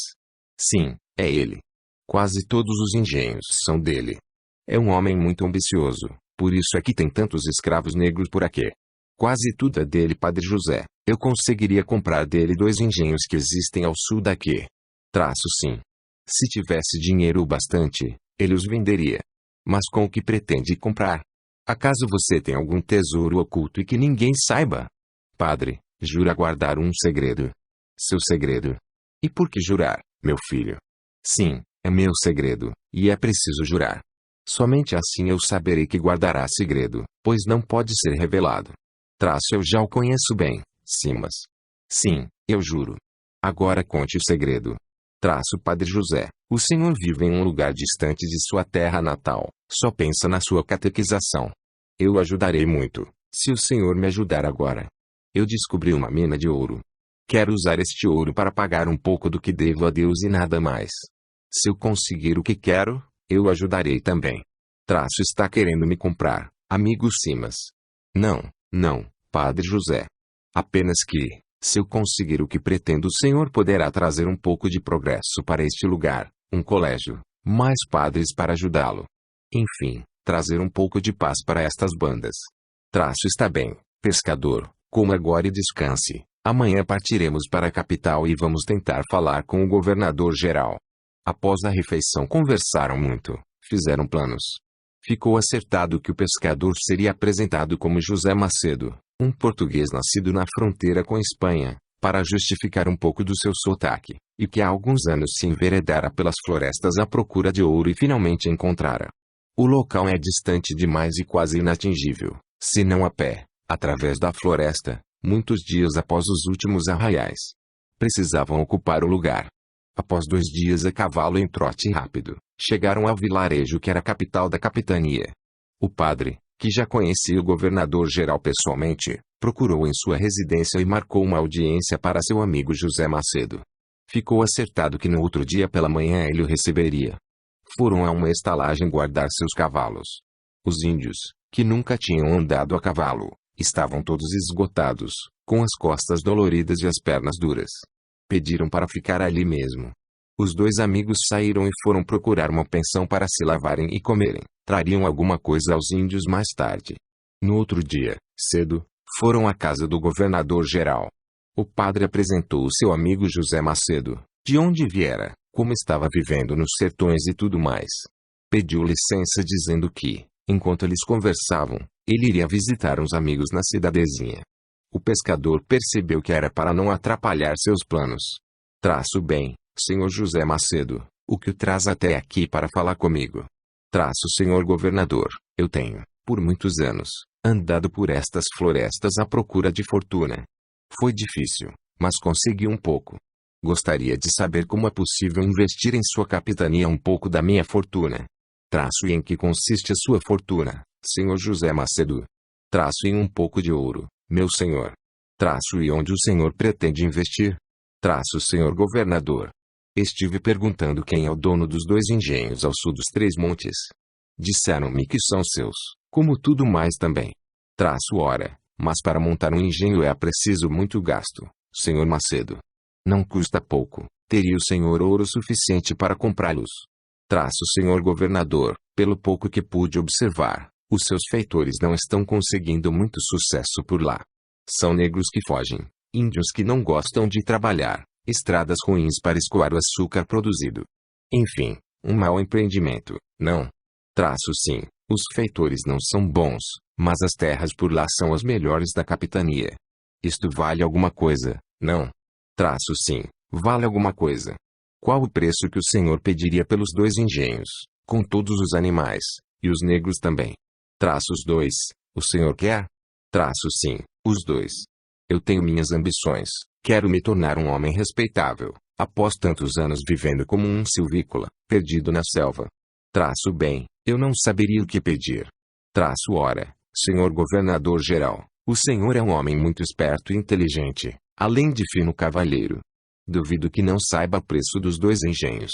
Sim, é ele. Quase todos os engenhos são dele. É um homem muito ambicioso, por isso é que tem tantos escravos negros por aqui. Quase tudo é dele, Padre José. Eu conseguiria comprar dele 2 engenhos que existem ao sul daqui. Traço sim. Se tivesse dinheiro o bastante, ele os venderia. Mas com o que pretende comprar? Acaso você tem algum tesouro oculto e que ninguém saiba? Padre, jura guardar um segredo. Seu segredo? E por que jurar, meu filho? Sim, é meu segredo, e é preciso jurar. Somente assim eu saberei que guardará segredo, pois não pode ser revelado. Traço eu já o conheço bem, Simas. Sim, eu juro. Agora conte o segredo. Traço Padre José, o senhor vive em um lugar distante de sua terra natal, só pensa na sua catequização. Eu o ajudarei muito, se o senhor me ajudar agora. Eu descobri uma mina de ouro. Quero usar este ouro para pagar um pouco do que devo a Deus e nada mais. Se eu conseguir o que quero, eu o ajudarei também. Traço está querendo me comprar, amigo Simas. Não, Padre José. Apenas que, se eu conseguir o que pretendo, o senhor poderá trazer um pouco de progresso para este lugar, um colégio, mais padres para ajudá-lo. Enfim, trazer um pouco de paz para estas bandas. Traço está bem, pescador, coma agora e descanse. Amanhã partiremos para a capital e vamos tentar falar com o governador-geral. Após a refeição conversaram muito, fizeram planos. Ficou acertado que o pescador seria apresentado como José Macedo, um português nascido na fronteira com Espanha, para justificar um pouco do seu sotaque, e que há alguns anos se enveredara pelas florestas à procura de ouro e finalmente encontrara. O local é distante demais e quase inatingível, se não a pé, através da floresta, muitos dias após os últimos arraiais. Precisavam ocupar o lugar. Após 2 dias a cavalo em trote rápido, chegaram ao vilarejo que era a capital da capitania. O padre, que já conhecia o governador-geral pessoalmente, procurou em sua residência e marcou uma audiência para seu amigo José Macedo. Ficou acertado que no outro dia pela manhã ele o receberia. Foram a uma estalagem guardar seus cavalos. Os índios, que nunca tinham andado a cavalo, estavam todos esgotados, com as costas doloridas e as pernas duras. Pediram para ficar ali mesmo. Os 2 amigos saíram e foram procurar uma pensão para se lavarem e comerem. Trariam alguma coisa aos índios mais tarde. No outro dia, cedo, foram à casa do governador-geral. O padre apresentou o seu amigo José Macedo, de onde viera, como estava vivendo nos sertões e tudo mais. Pediu licença dizendo que, enquanto eles conversavam, ele iria visitar uns amigos na cidadezinha. O pescador percebeu que era para não atrapalhar seus planos. Traço bem, senhor José Macedo, o que o traz até aqui para falar comigo? Traço senhor governador, eu tenho, por muitos anos, andado por estas florestas à procura de fortuna. Foi difícil, mas consegui um pouco. Gostaria de saber como é possível investir em sua capitania um pouco da minha fortuna. Traço em que consiste a sua fortuna, senhor José Macedo. Traço em um pouco de ouro, meu senhor. Traço e onde o senhor pretende investir? Traço senhor governador. Estive perguntando quem é o dono dos 2 engenhos ao sul dos 3 montes. Disseram-me que são seus, como tudo mais também. Traço ora, mas para montar um engenho é preciso muito gasto, senhor Macedo. Não custa pouco, teria o senhor ouro suficiente para comprá-los? Traço senhor governador, pelo pouco que pude observar, os seus feitores não estão conseguindo muito sucesso por lá. São negros que fogem, índios que não gostam de trabalhar, estradas ruins para escoar o açúcar produzido. Enfim, um mau empreendimento, não? Traço sim, os feitores não são bons, mas as terras por lá são as melhores da capitania. Isto vale alguma coisa, não? Traço sim, vale alguma coisa. Qual o preço que o senhor pediria pelos 2 engenhos, com todos os animais, e os negros também? Traço os 2, o senhor quer? Traço sim, os 2. Eu tenho minhas ambições, quero me tornar um homem respeitável, após tantos anos vivendo como um silvícola, perdido na selva. Traço bem, eu não saberia o que pedir. Traço ora, senhor governador-geral, o senhor é um homem muito esperto e inteligente, além de fino cavalheiro. Duvido que não saiba o preço dos 2 engenhos.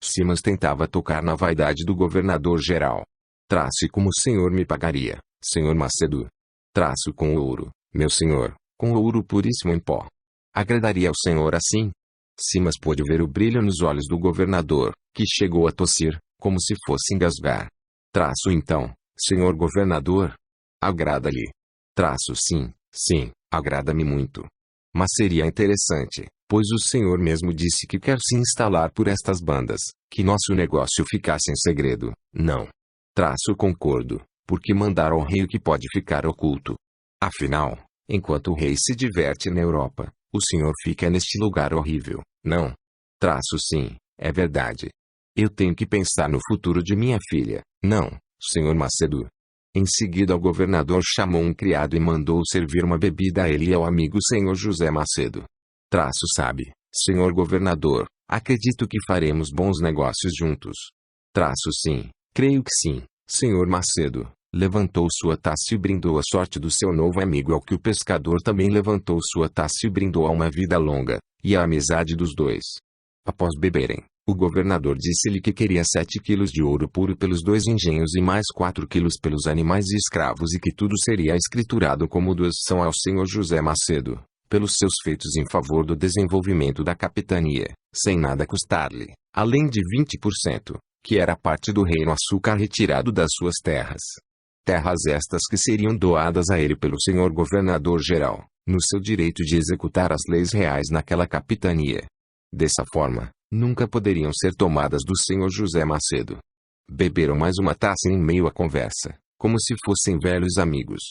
Simas tentava tocar na vaidade do governador-geral. Traço como o senhor me pagaria, senhor Macedo. Traço com ouro, meu senhor, com ouro puríssimo em pó. Agradaria ao senhor assim? Simas pôde ver o brilho nos olhos do governador, que chegou a tossir, como se fosse engasgar. Traço então, senhor governador? Agrada-lhe? Traço sim, sim, agrada-me muito. Mas seria interessante, pois o senhor mesmo disse que quer se instalar por estas bandas, que nosso negócio ficasse em segredo, não? Traço concordo, porque mandar ao rei o que pode ficar oculto. Afinal, enquanto o rei se diverte na Europa, o senhor fica neste lugar horrível, não? Traço sim, é verdade. Eu tenho que pensar no futuro de minha filha, não, senhor Macedo? Em seguida o governador chamou um criado e mandou servir uma bebida a ele e ao amigo senhor José Macedo. Traço sabe, senhor governador, acredito que faremos bons negócios juntos. Traço sim, creio que sim, senhor Macedo. Levantou sua taça e brindou a sorte do seu novo amigo, ao que o pescador também levantou sua taça e brindou a uma vida longa, e a amizade dos 2. Após beberem, o governador disse-lhe que queria 7 quilos de ouro puro pelos 2 engenhos e mais 4 quilos pelos animais e escravos, e que tudo seria escriturado como doação ao senhor José Macedo, pelos seus feitos em favor do desenvolvimento da capitania, sem nada custar-lhe, além de 20%, que era parte do reino açúcar retirado das suas terras. Terras estas que seriam doadas a ele pelo senhor governador-geral, no seu direito de executar as leis reais naquela capitania. Dessa forma, nunca poderiam ser tomadas do senhor José Macedo. Beberam mais uma taça em meio à conversa, como se fossem velhos amigos.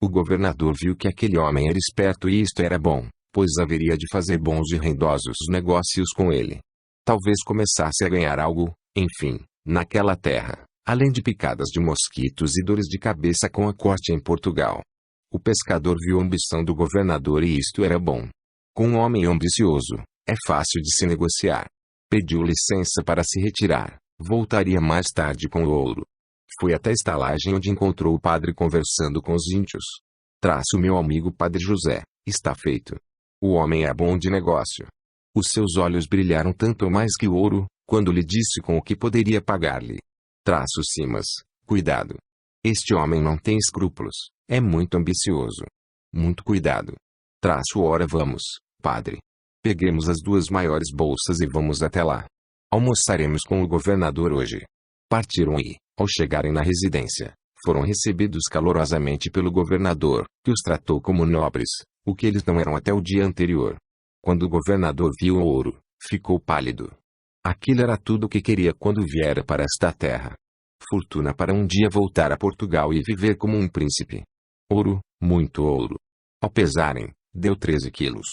O governador viu que aquele homem era esperto e isto era bom, pois haveria de fazer bons e rendosos negócios com ele. Talvez começasse a ganhar algo, enfim, naquela terra, além de picadas de mosquitos e dores de cabeça com a corte em Portugal. O pescador viu a ambição do governador e isto era bom. Com um homem ambicioso, é fácil de se negociar. Pediu licença para se retirar, voltaria mais tarde com o ouro. Foi até a estalagem onde encontrou o padre conversando com os índios. Traço meu amigo padre José, está feito. O homem é bom de negócio. Os seus olhos brilharam tanto mais que o ouro, quando lhe disse com o que poderia pagar-lhe. Traço Simas, cuidado. Este homem não tem escrúpulos, é muito ambicioso. Muito cuidado. Traço ora vamos, padre. Peguemos as 2 maiores bolsas e vamos até lá. Almoçaremos com o governador hoje. Partiram e, ao chegarem na residência, foram recebidos calorosamente pelo governador, que os tratou como nobres, o que eles não eram até o dia anterior. Quando o governador viu o ouro, ficou pálido. Aquilo era tudo o que queria quando viera para esta terra. Fortuna para um dia voltar a Portugal e viver como um príncipe. Ouro, muito ouro. Ao pesarem, deu 13 quilos.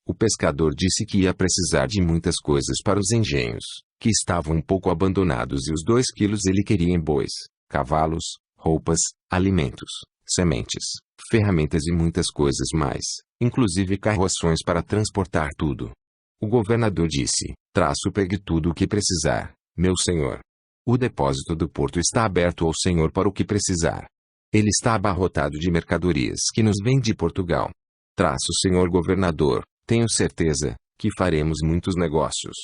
O pescador disse que ia precisar de muitas coisas para os engenhos, que estavam um pouco abandonados, e os 2 quilos ele queria em bois, cavalos, roupas, alimentos, sementes, ferramentas e muitas coisas mais, inclusive carroções para transportar tudo. O governador disse: Traço, pegue tudo o que precisar, meu senhor. O depósito do porto está aberto ao senhor para o que precisar. Ele está abarrotado de mercadorias que nos vêm de Portugal. Traço, senhor governador, tenho certeza que faremos muitos negócios.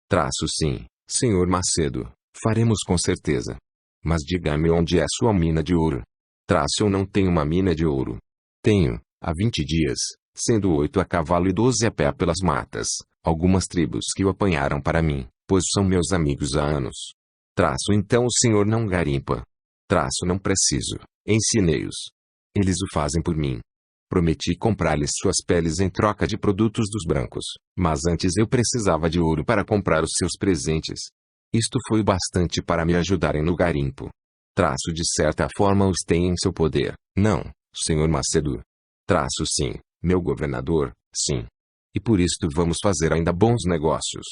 Traço, sim, senhor Macedo, faremos com certeza. Mas diga-me onde é sua mina de ouro. Traço, eu não tenho uma mina de ouro. Tenho, há 20 dias, sendo 8 a cavalo e 12 a pé pelas matas, algumas tribos que o apanharam para mim, pois são meus amigos há anos. Traço, então o senhor não garimpa. Traço, não preciso, ensinei-os. Eles o fazem por mim. Prometi comprar-lhes suas peles em troca de produtos dos brancos, mas antes eu precisava de ouro para comprar os seus presentes. Isto foi bastante para me ajudarem no garimpo. Traço, de certa forma os tem em seu poder, não, senhor Macedo? Traço, sim, meu governador, sim. E por isto vamos fazer ainda bons negócios.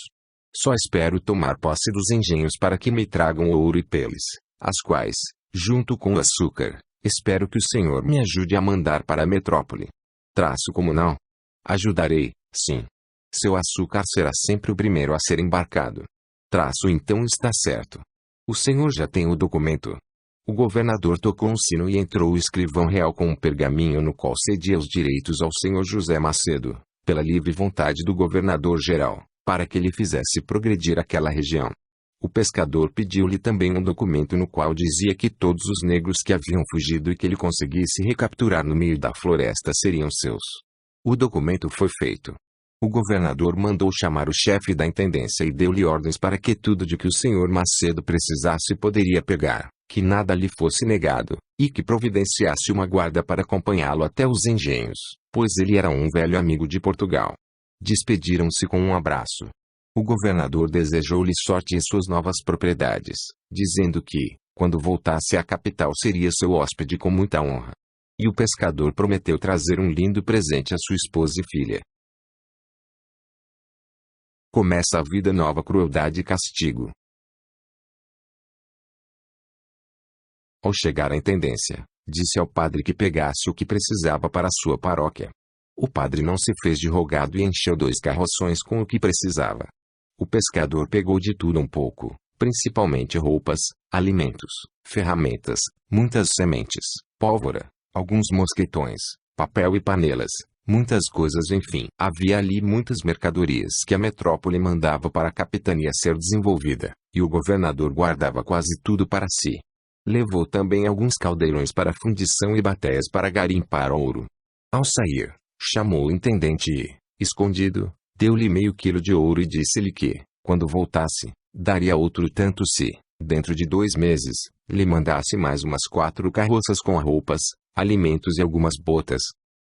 Só espero tomar posse dos engenhos para que me tragam ouro e peles, as quais, junto com o açúcar, espero que o senhor me ajude a mandar para a metrópole. Traço, como não? Ajudarei, sim. Seu açúcar será sempre o primeiro a ser embarcado. Traço, então está certo. O senhor já tem o documento. O governador tocou um sino e entrou o escrivão real com um pergaminho no qual cedia os direitos ao senhor José Macedo, pela livre vontade do governador-geral, para que ele fizesse progredir aquela região. O pescador pediu-lhe também um documento no qual dizia que todos os negros que haviam fugido e que ele conseguisse recapturar no meio da floresta seriam seus. O documento foi feito. O governador mandou chamar o chefe da intendência e deu-lhe ordens para que tudo de que o senhor Macedo precisasse poderia pegar, que nada lhe fosse negado, e que providenciasse uma guarda para acompanhá-lo até os engenhos, pois ele era um velho amigo de Portugal. Despediram-se com um abraço. O governador desejou-lhe sorte em suas novas propriedades, dizendo que, quando voltasse à capital, seria seu hóspede com muita honra. E o pescador prometeu trazer um lindo presente à sua esposa e filha. Começa a vida nova, crueldade e castigo. Ao chegar à intendência, disse ao padre que pegasse o que precisava para sua paróquia. O padre não se fez de rogado e encheu 2 carroções com o que precisava. O pescador pegou de tudo um pouco, principalmente roupas, alimentos, ferramentas, muitas sementes, pólvora, alguns mosquetões, papel e panelas, muitas coisas, enfim. Havia ali muitas mercadorias que a metrópole mandava para a capitania ser desenvolvida, e o governador guardava quase tudo para si. Levou também alguns caldeirões para fundição e bateias para garimpar ouro. Ao sair, chamou o intendente e, escondido, deu-lhe meio quilo de ouro e disse-lhe que, quando voltasse, daria outro tanto se, dentro de 2 meses, lhe mandasse mais umas 4 carroças com roupas, alimentos e algumas botas.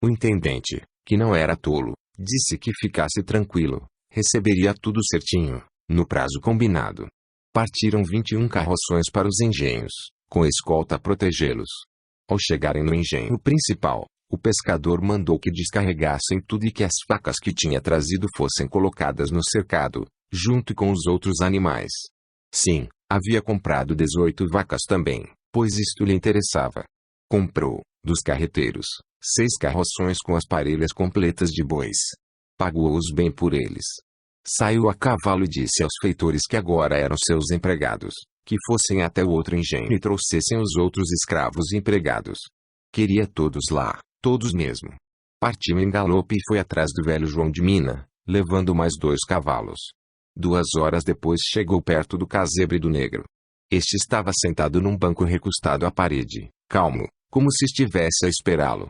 O intendente, que não era tolo, disse que ficasse tranquilo, receberia tudo certinho, no prazo combinado. Partiram 21 carroções para os engenhos, com escolta a protegê-los. Ao chegarem no engenho principal, o pescador mandou que descarregassem tudo e que as facas que tinha trazido fossem colocadas no cercado, junto com os outros animais. Sim, havia comprado 18 vacas também, pois isto lhe interessava. Comprou, dos carreteiros, 6 carroções com as parelhas completas de bois. Pagou-os bem por eles. Saiu a cavalo e disse aos feitores que agora eram seus empregados, que fossem até o outro engenho e trouxessem os outros escravos e empregados. Queria todos lá, todos mesmo. Partiu em galope e foi atrás do velho João de Mina, levando mais 2 cavalos. 2 horas depois chegou perto do casebre do negro. Este estava sentado num banco recostado à parede, calmo, como se estivesse a esperá-lo.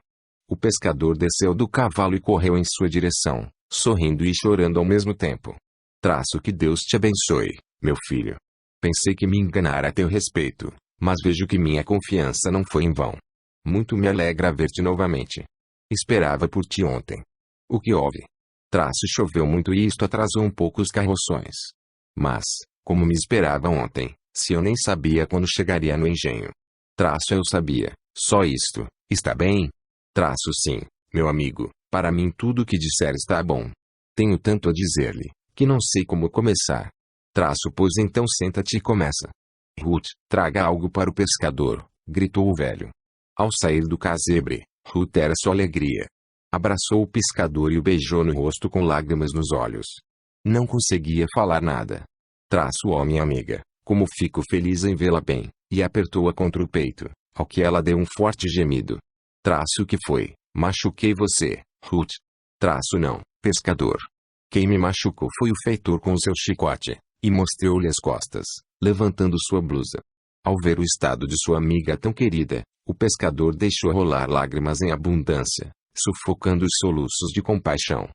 O pescador desceu do cavalo e correu em sua direção, sorrindo e chorando ao mesmo tempo. Traço que Deus te abençoe, meu filho. Pensei que me enganara a teu respeito, mas vejo que minha confiança não foi em vão. Muito me alegra ver-te novamente. Esperava por ti ontem. O que houve? Traço choveu muito e isto atrasou um pouco os carroções. Mas, como me esperava ontem, se eu nem sabia quando chegaria no engenho. Traço eu sabia, só isto, está bem? Traço sim, meu amigo, para mim tudo o que disser está bom. Tenho tanto a dizer-lhe, que não sei como começar. Traço pois então senta-te e começa. Ruth, traga algo para o pescador, gritou o velho. Ao sair do casebre, Ruth era sua alegria. Abraçou o pescador e o beijou no rosto com lágrimas nos olhos. Não conseguia falar nada. Traço, ó minha amiga, como fico feliz em vê-la bem, e apertou-a contra o peito, ao que ela deu um forte gemido. Traço, o que foi? Machuquei você, Ruth? Traço, não, pescador. Quem me machucou foi o feitor com o seu chicote, e mostrou-lhe as costas, levantando sua blusa. Ao ver o estado de sua amiga tão querida, o pescador deixou rolar lágrimas em abundância, sufocando os soluços de compaixão.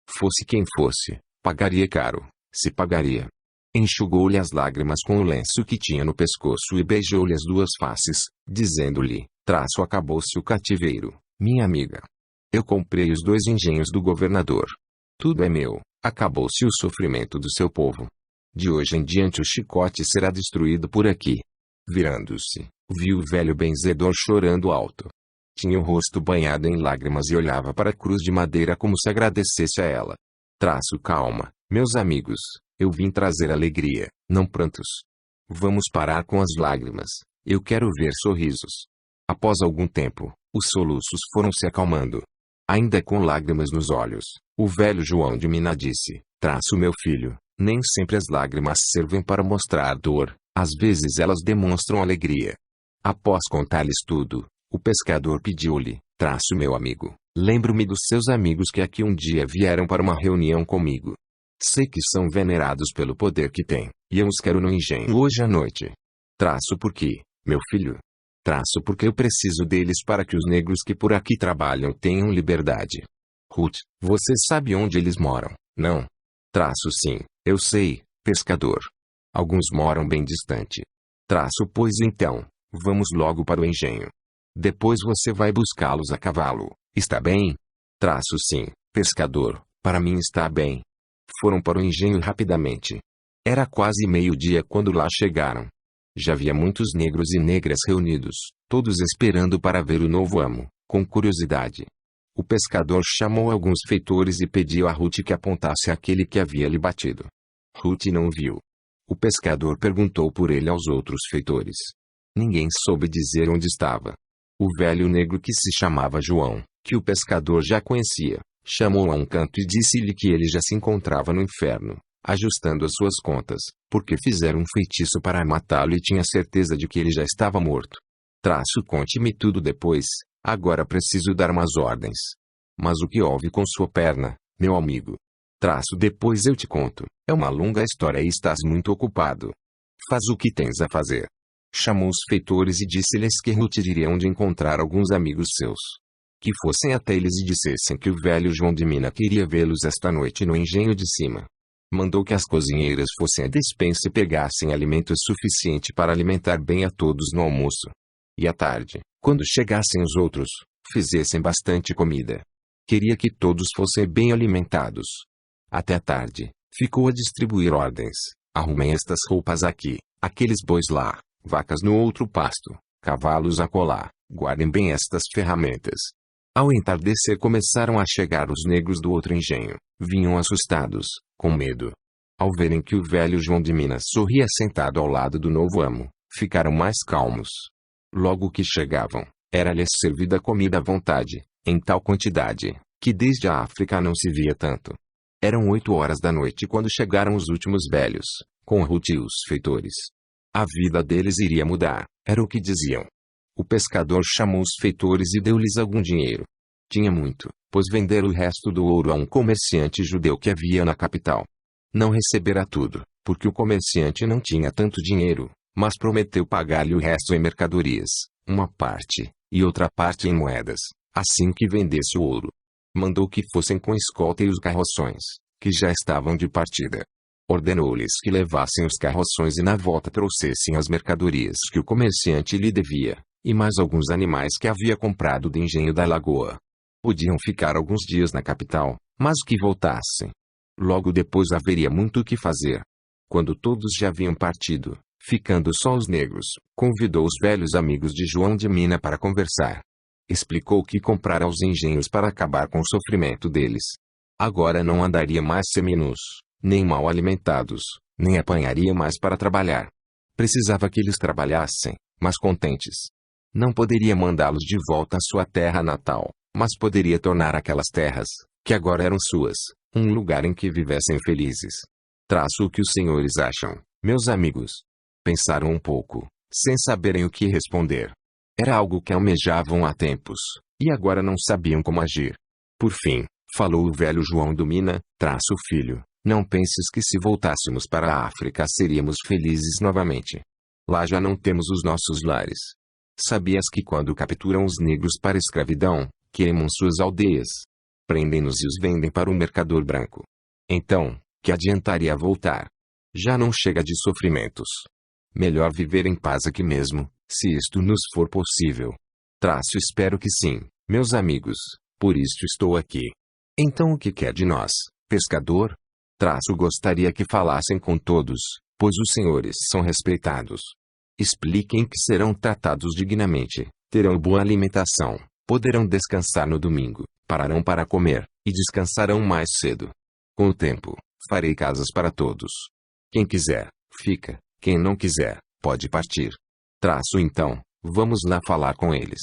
Fosse quem fosse, pagaria caro, se pagaria. Enxugou-lhe as lágrimas com o lenço que tinha no pescoço e beijou-lhe as 2 faces, dizendo-lhe: Traço, acabou-se o cativeiro, minha amiga. Eu comprei os 2 engenhos do governador. Tudo é meu, acabou-se o sofrimento do seu povo. De hoje em diante o chicote será destruído por aqui. Virando-se, viu o velho benzedor chorando alto. Tinha o rosto banhado em lágrimas e olhava para a cruz de madeira como se agradecesse a ela. Traço, calma, meus amigos, eu vim trazer alegria, não prantos. Vamos parar com as lágrimas, eu quero ver sorrisos. Após algum tempo, os soluços foram se acalmando. Ainda com lágrimas nos olhos, o velho João de Mina disse: Traço, meu filho, nem sempre as lágrimas servem para mostrar dor, às vezes elas demonstram alegria. Após contar-lhes tudo, o pescador pediu-lhe: Traço, meu amigo, lembro-me dos seus amigos que aqui um dia vieram para uma reunião comigo. Sei que são venerados pelo poder que têm, e eu os quero no engenho hoje à noite. Traço, por quê, meu filho? Traço, porque eu preciso deles para que os negros que por aqui trabalham tenham liberdade. Ruth, você sabe onde eles moram, não? Traço, sim, eu sei, pescador. Alguns moram bem distante. Traço, pois então, vamos logo para o engenho. Depois você vai buscá-los a cavalo, está bem? Traço, sim, pescador, para mim está bem. Foram para o engenho rapidamente. Era quase meio-dia quando lá chegaram. Já havia muitos negros e negras reunidos, todos esperando para ver o novo amo, com curiosidade. O pescador chamou alguns feitores e pediu a Ruth que apontasse aquele que havia lhe batido. Ruth não viu. O pescador perguntou por ele aos outros feitores. Ninguém soube dizer onde estava. O velho negro que se chamava João, que o pescador já conhecia, chamou-o a um canto e disse-lhe que ele já se encontrava no inferno, ajustando as suas contas, porque fizeram um feitiço para matá-lo e tinha certeza de que ele já estava morto. Traço, conte-me tudo depois, agora preciso dar umas ordens. Mas o que houve com sua perna, meu amigo? Traço, depois eu te conto, é uma longa história e estás muito ocupado. Faz o que tens a fazer. Chamou os feitores e disse-lhes que Ruth diria onde encontrar alguns amigos seus. Que fossem até eles e dissessem que o velho João de Mina queria vê-los esta noite no engenho de cima. Mandou que as cozinheiras fossem à despensa e pegassem alimento suficiente para alimentar bem a todos no almoço. E à tarde, quando chegassem os outros, fizessem bastante comida. Queria que todos fossem bem alimentados. Até a tarde, ficou a distribuir ordens. Arrumem estas roupas aqui, aqueles bois lá, vacas no outro pasto, cavalos acolá, Guardem bem estas ferramentas. Ao entardecer começaram a chegar os negros do outro engenho. Vinham assustados, com medo. Ao verem que o velho João de Minas sorria sentado ao lado do novo amo, ficaram mais calmos. Logo que chegavam, era-lhes servida comida à vontade, em tal quantidade, que desde a África não se via tanto. Eram 8 horas da noite quando chegaram os últimos velhos, com Ruth e os feitores. A vida deles iria mudar, era o que diziam. O pescador chamou os feitores e deu-lhes algum dinheiro. Tinha muito, pois vendera o resto do ouro a um comerciante judeu que havia na capital. Não recebera tudo, porque o comerciante não tinha tanto dinheiro, mas prometeu pagar-lhe o resto em mercadorias, uma parte, e outra parte em moedas, assim que vendesse o ouro. Mandou que fossem com escolta e os carroções, que já estavam de partida. Ordenou-lhes que levassem os carroções e na volta trouxessem as mercadorias que o comerciante lhe devia, e mais alguns animais que havia comprado do engenho da lagoa. Podiam ficar alguns dias na capital, mas que voltassem. Logo depois haveria muito o que fazer. Quando todos já haviam partido, ficando só os negros, convidou os velhos amigos de João de Minas para conversar. Explicou que comprara os engenhos para acabar com o sofrimento deles. Agora não andaria mais seminus, nem mal alimentados, nem apanharia mais para trabalhar. Precisava que eles trabalhassem, mas contentes. Não poderia mandá-los de volta à sua terra natal, mas poderia tornar aquelas terras, que agora eram suas, um lugar em que vivessem felizes. Traço o que os senhores acham, meus amigos. Pensaram um pouco, sem saberem o que responder. Era algo que almejavam há tempos, e agora não sabiam como agir. Por fim, falou o velho João do Mina, traço filho, não penses que se voltássemos para a África seríamos felizes novamente. Lá já não temos os nossos lares. Sabias que quando capturam os negros para escravidão, queimam suas aldeias? Prendem-nos e os vendem para o mercador branco. Então, que adiantaria voltar? Já não chega de sofrimentos. Melhor viver em paz aqui mesmo, se isto nos for possível. Traço espero que sim, meus amigos, por isto estou aqui. Então o que quer de nós, pescador? Traço gostaria que falassem com todos, pois os senhores são respeitados. Expliquem que serão tratados dignamente, terão boa alimentação, poderão descansar no domingo, pararão para comer, e descansarão mais cedo. Com o tempo, farei casas para todos. Quem quiser, fica, quem não quiser, pode partir. Traço então, vamos lá falar com eles.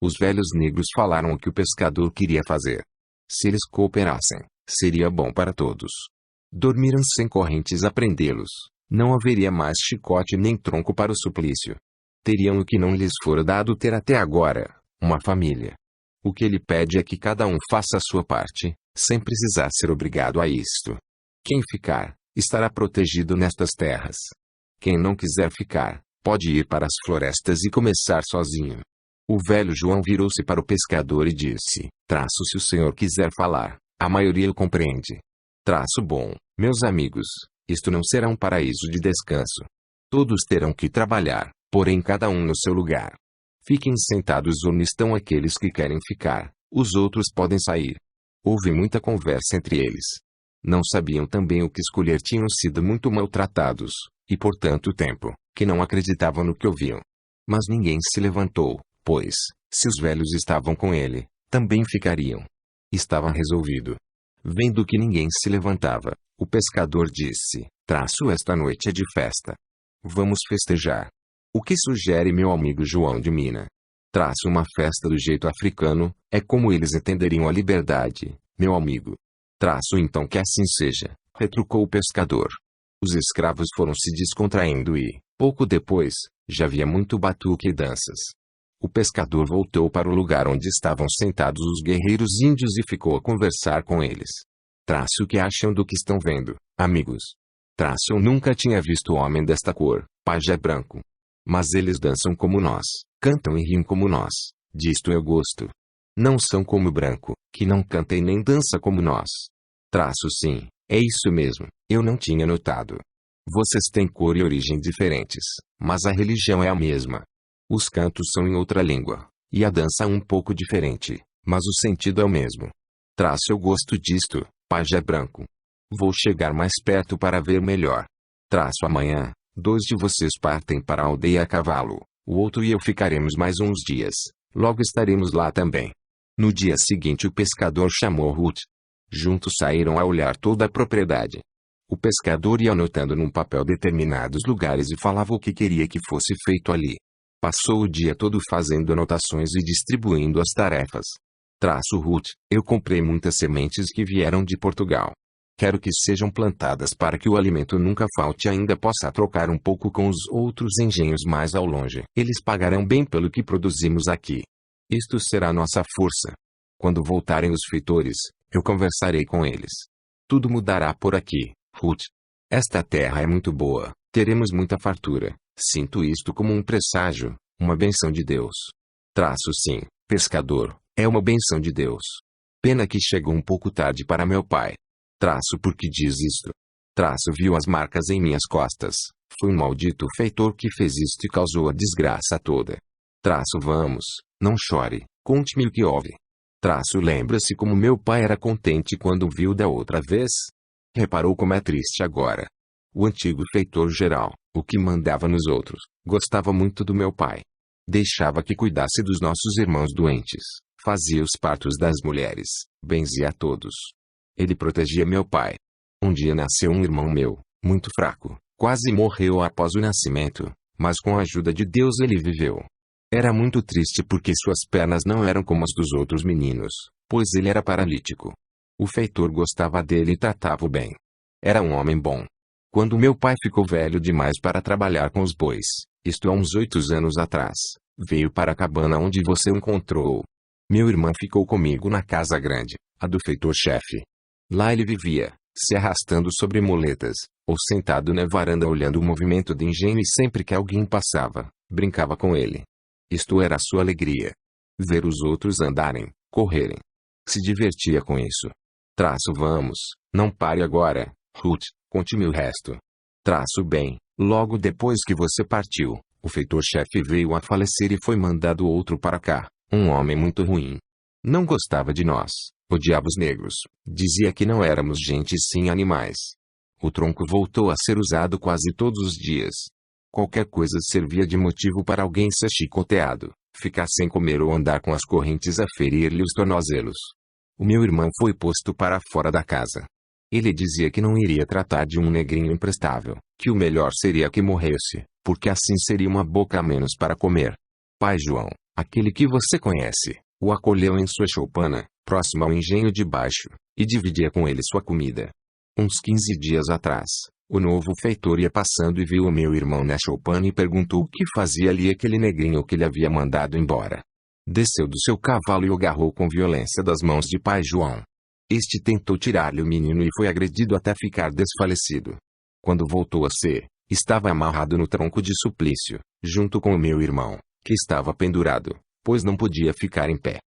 Os velhos negros falaram o que o pescador queria fazer. Se eles cooperassem, seria bom para todos. Dormiram sem correntes a prendê-los. Não haveria mais chicote nem tronco para o suplício. Teriam o que não lhes fora dado ter até agora, uma família. O que ele pede é que cada um faça a sua parte, sem precisar ser obrigado a isto. Quem ficar, estará protegido nestas terras. Quem não quiser ficar, pode ir para as florestas e começar sozinho. O velho João virou-se para o pescador e disse, traço se o senhor quiser falar, a maioria o compreende. Traço bom, meus amigos, isto não será um paraíso de descanso. Todos terão que trabalhar, porém cada um no seu lugar. Fiquem sentados onde estão aqueles que querem ficar, os outros podem sair. Houve muita conversa entre eles. Não sabiam também o que escolher, tinham sido muito maltratados, e por tanto tempo, que não acreditavam no que ouviam. Mas ninguém se levantou, pois, se os velhos estavam com ele, também ficariam. Estava resolvido. Vendo que ninguém se levantava, o pescador disse, traço esta noite é de festa. Vamos festejar. O que sugere meu amigo João de Minas? Traço uma festa do jeito africano, é como eles entenderiam a liberdade, meu amigo. Traço então que assim seja, retrucou o pescador. Os escravos foram se descontraindo e, pouco depois, já havia muito batuque e danças. O pescador voltou para o lugar onde estavam sentados os guerreiros índios e ficou a conversar com eles. Traço o que acham do que estão vendo, amigos? Traço eu nunca tinha visto homem desta cor, pajé branco. Mas eles dançam como nós, cantam e riem como nós, disto eu gosto. Não são como o branco, que não canta e nem dança como nós. Traço sim, é isso mesmo, eu não tinha notado. Vocês têm cor e origem diferentes, mas a religião é a mesma. Os cantos são em outra língua, e a dança um pouco diferente, mas o sentido é o mesmo. Traço eu gosto disto, pajé branco. Vou chegar mais perto para ver melhor. Traço amanhã, 2 de vocês partem para a aldeia a cavalo, o outro e eu ficaremos mais uns dias. Logo estaremos lá também. No dia seguinte o pescador chamou Ruth. Juntos saíram a olhar toda a propriedade. O pescador ia anotando num papel determinados lugares e falava o que queria que fosse feito ali. Passou o dia todo fazendo anotações e distribuindo as tarefas. Ruth, eu comprei muitas sementes que vieram de Portugal. Quero que sejam plantadas para que o alimento nunca falte e ainda possa trocar um pouco com os outros engenhos mais ao longe. Eles pagarão bem pelo que produzimos aqui. Isto será nossa força. Quando voltarem os feitores, eu conversarei com eles. Tudo mudará por aqui, Ruth. Esta terra é muito boa, teremos muita fartura. Sinto isto como um presságio, uma bênção de Deus. Sim, pescador, é uma bênção de Deus. Pena que chegou um pouco tarde para meu pai. Por que diz isto? Viu as marcas em minhas costas. Foi um maldito feitor que fez isto e causou a desgraça toda. Vamos, não chore, conte-me o que houve. Lembra-se como meu pai era contente quando o viu da outra vez? Reparou como é triste agora. O antigo feitor geral, o que mandava nos outros, gostava muito do meu pai. Deixava que cuidasse dos nossos irmãos doentes, fazia os partos das mulheres, benzia a todos. Ele protegia meu pai. Um dia nasceu um irmão meu, muito fraco, quase morreu após o nascimento, mas com a ajuda de Deus ele viveu. Era muito triste porque suas pernas não eram como as dos outros meninos, pois ele era paralítico. O feitor gostava dele e tratava-o bem. Era um homem bom. Quando meu pai ficou velho demais para trabalhar com os bois, isto há uns 8 anos atrás, veio para a cabana onde você o encontrou. Meu irmão ficou comigo na casa grande, a do feitor-chefe. Lá ele vivia, se arrastando sobre muletas, ou sentado na varanda olhando o movimento de engenho e sempre que alguém passava, brincava com ele. Isto era a sua alegria. Ver os outros andarem, correrem. Se divertia com isso. Vamos, não pare agora, Ruth, conte-me o resto. Bem, logo depois que você partiu, o feitor-chefe veio a falecer e foi mandado outro para cá, um homem muito ruim. Não gostava de nós. Odiava os negros. Dizia que não éramos gente sim animais. O tronco voltou a ser usado quase todos os dias. Qualquer coisa servia de motivo para alguém ser chicoteado, ficar sem comer ou andar com as correntes a ferir-lhe os tornozelos. O meu irmão foi posto para fora da casa. Ele dizia que não iria tratar de um negrinho imprestável, que o melhor seria que morresse, porque assim seria uma boca a menos para comer. Pai João, aquele que você conhece, o acolheu em sua choupana, próximo ao engenho de baixo, e dividia com ele sua comida. Uns 15 dias atrás, o novo feitor ia passando e viu o meu irmão na choupana e perguntou o que fazia ali aquele negrinho que ele havia mandado embora. Desceu do seu cavalo e o agarrou com violência das mãos de pai João. Este tentou tirar-lhe o menino e foi agredido até ficar desfalecido. Quando voltou a ser, estava amarrado no tronco de Suplício, junto com o meu irmão, que estava pendurado, pois não podia ficar em pé.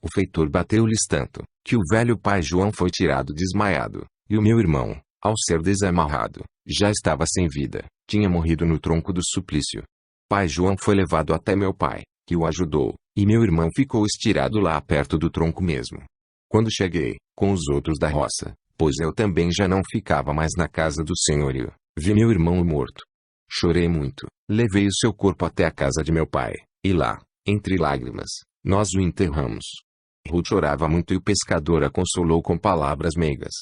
O feitor bateu-lhes tanto, que o velho pai João foi tirado desmaiado, e o meu irmão, ao ser desamarrado, já estava sem vida, tinha morrido no tronco do Suplício. Pai João foi levado até meu pai, que o ajudou, e meu irmão ficou estirado lá perto do tronco mesmo. Quando cheguei, com os outros da roça, pois eu também já não ficava mais na casa do senhorio, vi meu irmão morto. Chorei muito, levei o seu corpo até a casa de meu pai, e lá, entre lágrimas, nós o enterramos. Ruth chorava muito e o pescador a consolou com palavras meigas.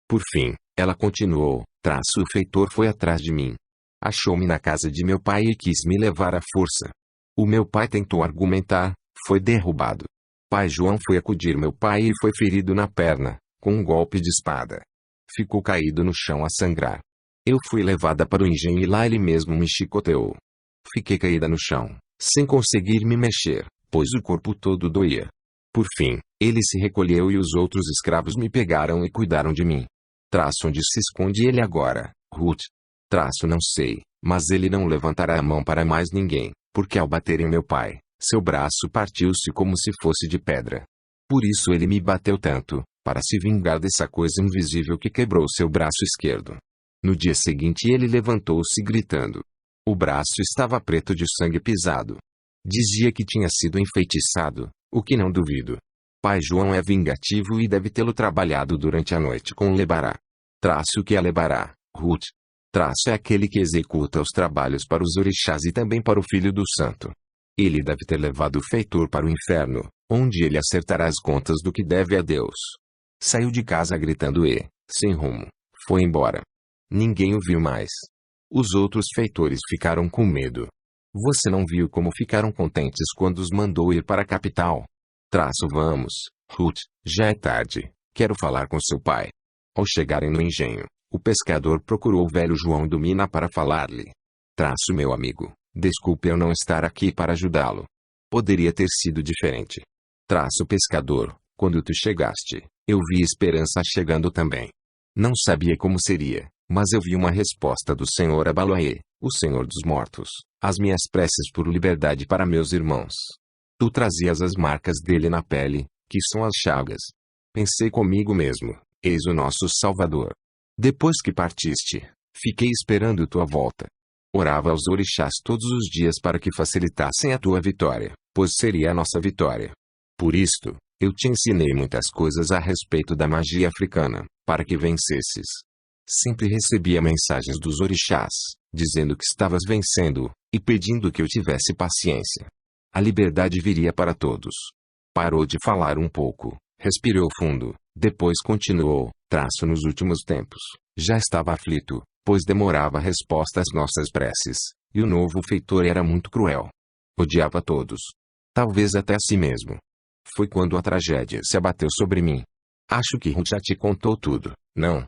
Por fim, ela continuou, o feitor foi atrás de mim. Achou-me na casa de meu pai e quis me levar à força. O meu pai tentou argumentar, foi derrubado. Pai João foi acudir meu pai e foi ferido na perna, com um golpe de espada. Ficou caído no chão a sangrar. Eu fui levada para o engenho e lá ele mesmo me chicoteou. Fiquei caída no chão, sem conseguir me mexer, pois o corpo todo doía. Por fim, ele se recolheu e os outros escravos me pegaram e cuidaram de mim. Onde se esconde ele agora, Ruth? Não sei, mas ele não levantará a mão para mais ninguém, porque ao bater em meu pai, seu braço partiu-se como se fosse de pedra. Por isso ele me bateu tanto, para se vingar dessa coisa invisível que quebrou seu braço esquerdo. No dia seguinte ele levantou-se gritando. O braço estava preto de sangue pisado. Dizia que tinha sido enfeitiçado, o que não duvido. Pai João é vingativo e deve tê-lo trabalhado durante a noite com Lebará. O que é Lebará, Ruth? É aquele que executa os trabalhos para os orixás e também para o Filho do Santo. Ele deve ter levado o feitor para o inferno, onde ele acertará as contas do que deve a Deus. Saiu de casa gritando e, sem rumo, foi embora. Ninguém o viu mais. Os outros feitores ficaram com medo. Você não viu como ficaram contentes quando os mandou ir para a capital? Vamos, Ruth, já é tarde. Quero falar com seu pai. Ao chegarem no engenho, o pescador procurou o velho João do Mina para falar-lhe. Meu amigo, desculpe eu não estar aqui para ajudá-lo. Poderia ter sido diferente. Pescador, quando tu chegaste, eu vi esperança chegando também. Não sabia como seria, mas eu vi uma resposta do Senhor Abaloaê, o Senhor dos mortos, às minhas preces por liberdade para meus irmãos. Tu trazias as marcas dele na pele, que são as chagas. Pensei comigo mesmo, eis o nosso Salvador. Depois que partiste, fiquei esperando tua volta. Orava aos orixás todos os dias para que facilitassem a tua vitória, pois seria a nossa vitória. Por isto, eu te ensinei muitas coisas a respeito da magia africana, para que vencesses. Sempre recebia mensagens dos orixás, dizendo que estavas vencendo, e pedindo que eu tivesse paciência. A liberdade viria para todos. Parou de falar um pouco, respirou fundo, depois continuou. Nos últimos tempos, já estava aflito, pois demorava a resposta às nossas preces, e o novo feitor era muito cruel. Odiava todos. Talvez até a si mesmo. Foi quando a tragédia se abateu sobre mim. Acho que Ruth já te contou tudo, não?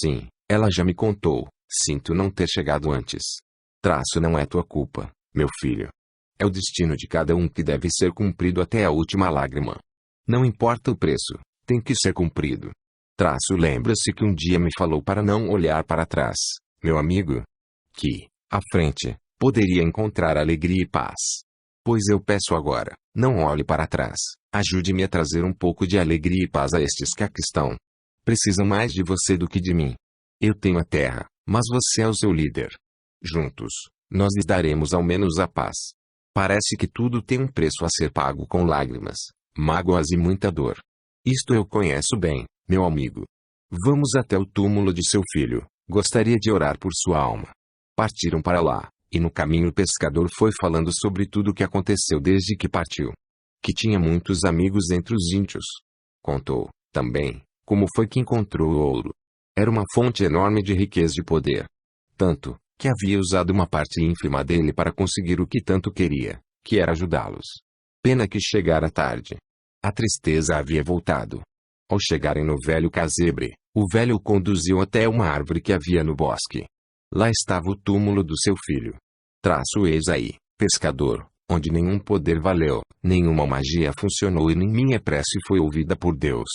Sim, ela já me contou, sinto não ter chegado antes. Não é tua culpa, meu filho. É o destino de cada um que deve ser cumprido até a última lágrima. Não importa o preço, tem que ser cumprido. Lembra-se que um dia me falou para não olhar para trás, meu amigo? Que, à frente, poderia encontrar alegria e paz. Pois eu peço agora, não olhe para trás, ajude-me a trazer um pouco de alegria e paz a estes que aqui estão. Precisam mais de você do que de mim. Eu tenho a terra, mas você é o seu líder. Juntos, nós lhes daremos ao menos a paz. Parece que tudo tem um preço a ser pago com lágrimas, mágoas e muita dor. Isto eu conheço bem, meu amigo. Vamos até o túmulo de seu filho, gostaria de orar por sua alma. Partiram para lá, e no caminho o pescador foi falando sobre tudo o que aconteceu desde que partiu. Que tinha muitos amigos entre os índios. Contou, também, como foi que encontrou o ouro. Era uma fonte enorme de riqueza e poder. Tanto, que havia usado uma parte ínfima dele para conseguir o que tanto queria, que era ajudá-los. Pena que chegara tarde. A tristeza havia voltado. Ao chegarem no velho casebre, o velho o conduziu até uma árvore que havia no bosque. Lá estava o túmulo do seu filho. Eis aí, pescador, onde nenhum poder valeu, nenhuma magia funcionou e nem minha prece foi ouvida por Deus.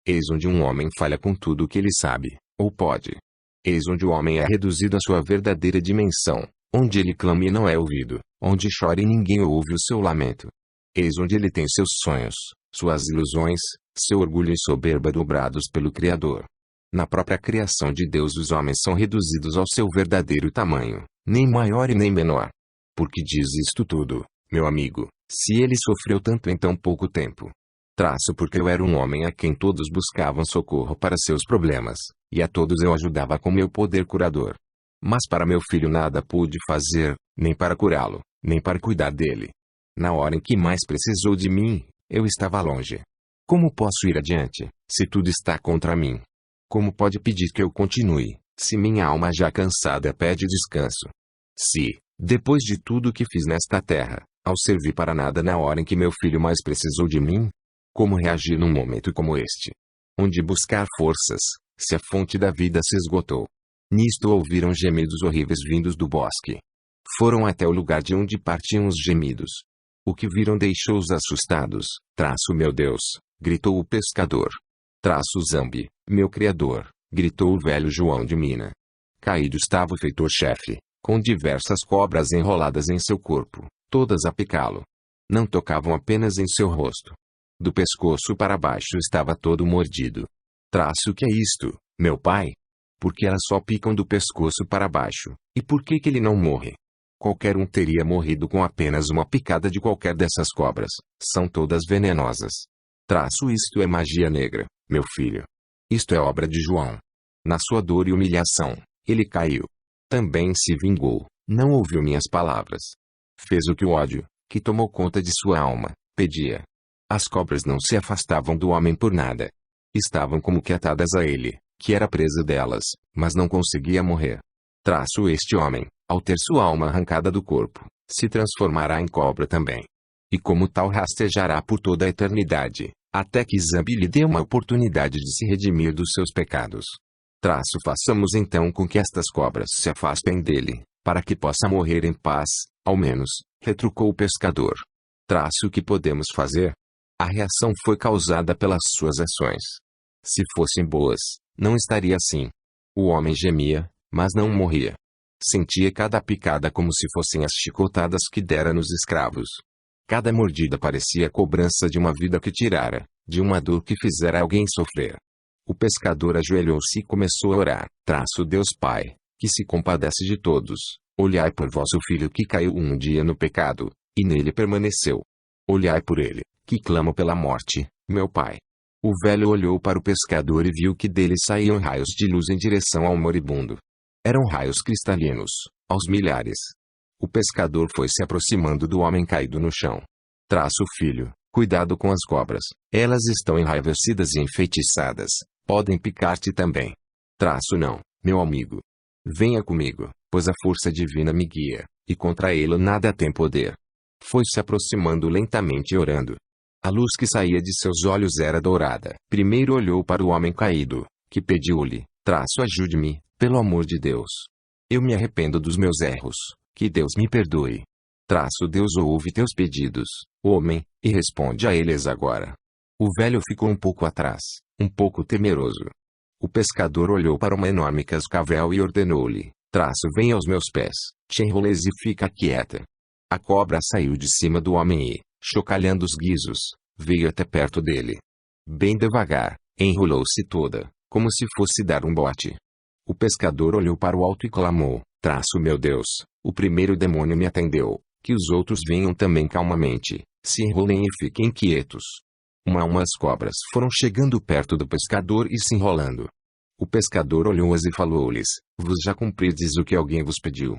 Eis onde um homem falha com tudo o que ele sabe, ou pode. Eis onde o homem é reduzido à sua verdadeira dimensão, onde ele clama e não é ouvido, onde chora e ninguém ouve o seu lamento. Eis onde ele tem seus sonhos, suas ilusões, seu orgulho e soberba dobrados pelo Criador. Na própria criação de Deus os homens são reduzidos ao seu verdadeiro tamanho, nem maior e nem menor. Por que diz isto tudo, meu amigo, se ele sofreu tanto em tão pouco tempo? Porque eu era um homem a quem todos buscavam socorro para seus problemas, e a todos eu ajudava com meu poder curador. Mas para meu filho nada pude fazer, nem para curá-lo, nem para cuidar dele. Na hora em que mais precisou de mim, eu estava longe. Como posso ir adiante, se tudo está contra mim? Como pode pedir que eu continue, se minha alma já cansada pede descanso? Se, depois de tudo que fiz nesta terra, ao servir para nada na hora em que meu filho mais precisou de mim? Como reagir num momento como este? Onde buscar forças, se a fonte da vida se esgotou? Nisto ouviram gemidos horríveis vindos do bosque. Foram até o lugar de onde partiam os gemidos. O que viram deixou-os assustados. Meu Deus, gritou o pescador. Zambi, meu criador, gritou o velho João de Mina. Caído estava o feitor-chefe, com diversas cobras enroladas em seu corpo, todas a picá-lo. Não tocavam apenas em seu rosto. Do pescoço para baixo estava todo mordido. O que é isto, meu pai? Por que elas só picam do pescoço para baixo, e por que ele não morre? Qualquer um teria morrido com apenas uma picada de qualquer dessas cobras, são todas venenosas. Isto é magia negra, meu filho. Isto é obra de João. Na sua dor e humilhação, ele caiu. Também se vingou, não ouviu minhas palavras. Fez o que o ódio, que tomou conta de sua alma, pedia. As cobras não se afastavam do homem por nada. Estavam como que atadas a ele, que era preso delas, mas não conseguia morrer. Este homem, ao ter sua alma arrancada do corpo, se transformará em cobra também. E como tal rastejará por toda a eternidade, até que Zambi lhe dê uma oportunidade de se redimir dos seus pecados. Façamos então com que estas cobras se afastem dele, para que possa morrer em paz, ao menos, retrucou o pescador. O que podemos fazer? A reação foi causada pelas suas ações. Se fossem boas, não estaria assim. O homem gemia, mas não morria. Sentia cada picada como se fossem as chicotadas que dera nos escravos. Cada mordida parecia a cobrança de uma vida que tirara, de uma dor que fizera alguém sofrer. O pescador ajoelhou-se e começou a orar. Deus Pai, que se compadece de todos, olhai por vosso filho que caiu um dia no pecado, e nele permaneceu. Olhai por ele, que clama pela morte, meu Pai. O velho olhou para o pescador e viu que dele saíam raios de luz em direção ao moribundo. Eram raios cristalinos, aos milhares. O pescador foi se aproximando do homem caído no chão. Filho, cuidado com as cobras, elas estão enraivecidas e enfeitiçadas, podem picar-te também. Não, meu amigo. Venha comigo, pois a força divina me guia, e contra ele nada tem poder. Foi se aproximando lentamente e orando. A luz que saía de seus olhos era dourada. Primeiro olhou para o homem caído, que pediu-lhe, ajude-me, pelo amor de Deus. Eu me arrependo dos meus erros, que Deus me perdoe. Deus ouve teus pedidos, homem, e responde a eles agora. O velho ficou um pouco atrás, um pouco temeroso. O pescador olhou para uma enorme cascavel e ordenou-lhe, venha aos meus pés, te enroles e fica quieta. A cobra saiu de cima do homem e, chocalhando os guizos, veio até perto dele. Bem devagar, enrolou-se toda, como se fosse dar um bote. O pescador olhou para o alto e clamou, meu Deus, o primeiro demônio me atendeu, que os outros venham também calmamente, se enrolem e fiquem quietos. Uma a uma as cobras foram chegando perto do pescador e se enrolando. O pescador olhou-as e falou-lhes, vos já cumprides o que alguém vos pediu.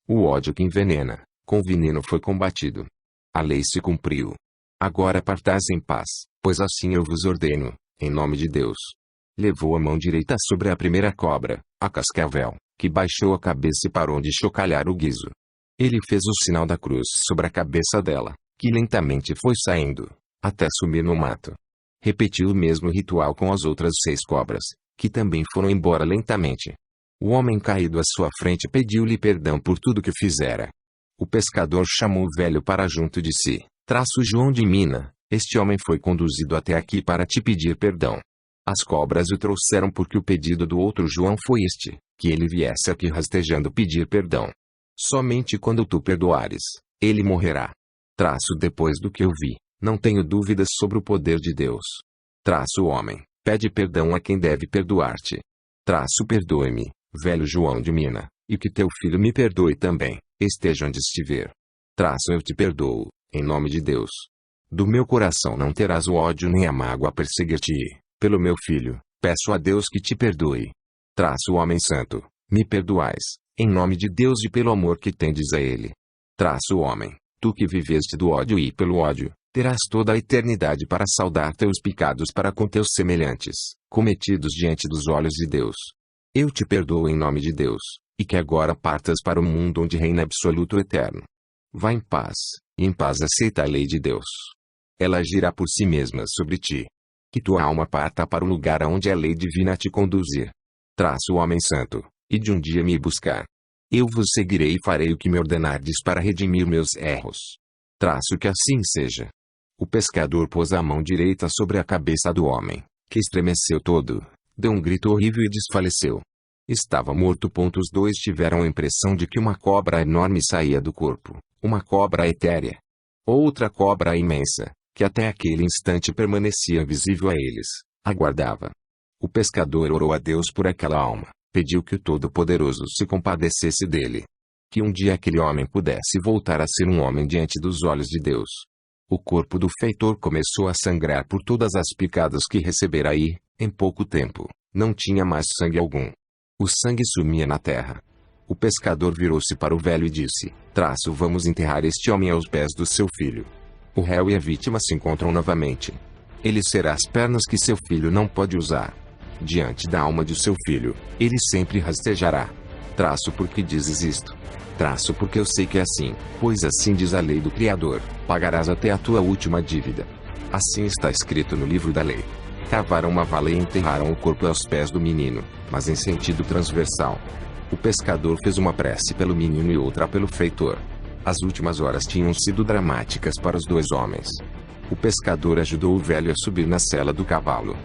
O ódio que envenena, com veneno foi combatido. A lei se cumpriu. Agora partais em paz, pois assim eu vos ordeno, em nome de Deus. Levou a mão direita sobre a primeira cobra, a cascavel, que baixou a cabeça e parou de chocalhar o guizo. Ele fez o sinal da cruz sobre a cabeça dela, que lentamente foi saindo, até sumir no mato. Repetiu o mesmo ritual com as outras 6 cobras, que também foram embora lentamente. O homem caído à sua frente pediu-lhe perdão por tudo que fizera. O pescador chamou o velho para junto de si. João de Mina, este homem foi conduzido até aqui para te pedir perdão. As cobras o trouxeram porque o pedido do outro João foi este, que ele viesse aqui rastejando pedir perdão. Somente quando tu perdoares, ele morrerá. Depois do que eu vi, não tenho dúvidas sobre o poder de Deus. O homem, pede perdão a quem deve perdoar-te. Perdoe-me, velho João de Mina, e que teu filho me perdoe também, esteja onde estiver. Eu te perdoo, em nome de Deus. Do meu coração não terás o ódio nem a mágoa a perseguir-te. Pelo meu filho, peço a Deus que te perdoe. O homem santo, me perdoais, em nome de Deus e pelo amor que tendes a ele. O homem, tu que viveste do ódio e pelo ódio, terás toda a eternidade para saldar teus pecados para com teus semelhantes, cometidos diante dos olhos de Deus. Eu te perdoo em nome de Deus, e que agora partas para o mundo onde reina absoluto eterno. Vá em paz, e em paz aceita a lei de Deus. Ela agirá por si mesma sobre ti. Que tua alma parta para o lugar aonde a lei divina te conduzir. O homem santo, e de um dia me buscar. Eu vos seguirei e farei o que me ordenardes para redimir meus erros. Que assim seja. O pescador pôs a mão direita sobre a cabeça do homem, que estremeceu todo, deu um grito horrível e desfaleceu. Estava morto. Os dois tiveram a impressão de que uma cobra enorme saía do corpo, uma cobra etérea. Outra cobra imensa, que até aquele instante permanecia visível a eles, aguardava. O pescador orou a Deus por aquela alma, pediu que o Todo-Poderoso se compadecesse dele. Que um dia aquele homem pudesse voltar a ser um homem diante dos olhos de Deus. O corpo do feitor começou a sangrar por todas as picadas que recebera e, em pouco tempo, não tinha mais sangue algum. O sangue sumia na terra. O pescador virou-se para o velho e disse: Vamos enterrar este homem aos pés do seu filho. O réu e a vítima se encontram novamente. Ele será as pernas que seu filho não pode usar. Diante da alma de seu filho, ele sempre rastejará. Porque dizes isto? Porque eu sei que é assim, pois assim diz a lei do Criador: pagarás até a tua última dívida. Assim está escrito no livro da lei. Cavaram uma vala e enterraram o corpo aos pés do menino, mas em sentido transversal. O pescador fez uma prece pelo menino e outra pelo feitor. As últimas horas tinham sido dramáticas para os dois homens. O pescador ajudou o velho a subir na sela do cavalo.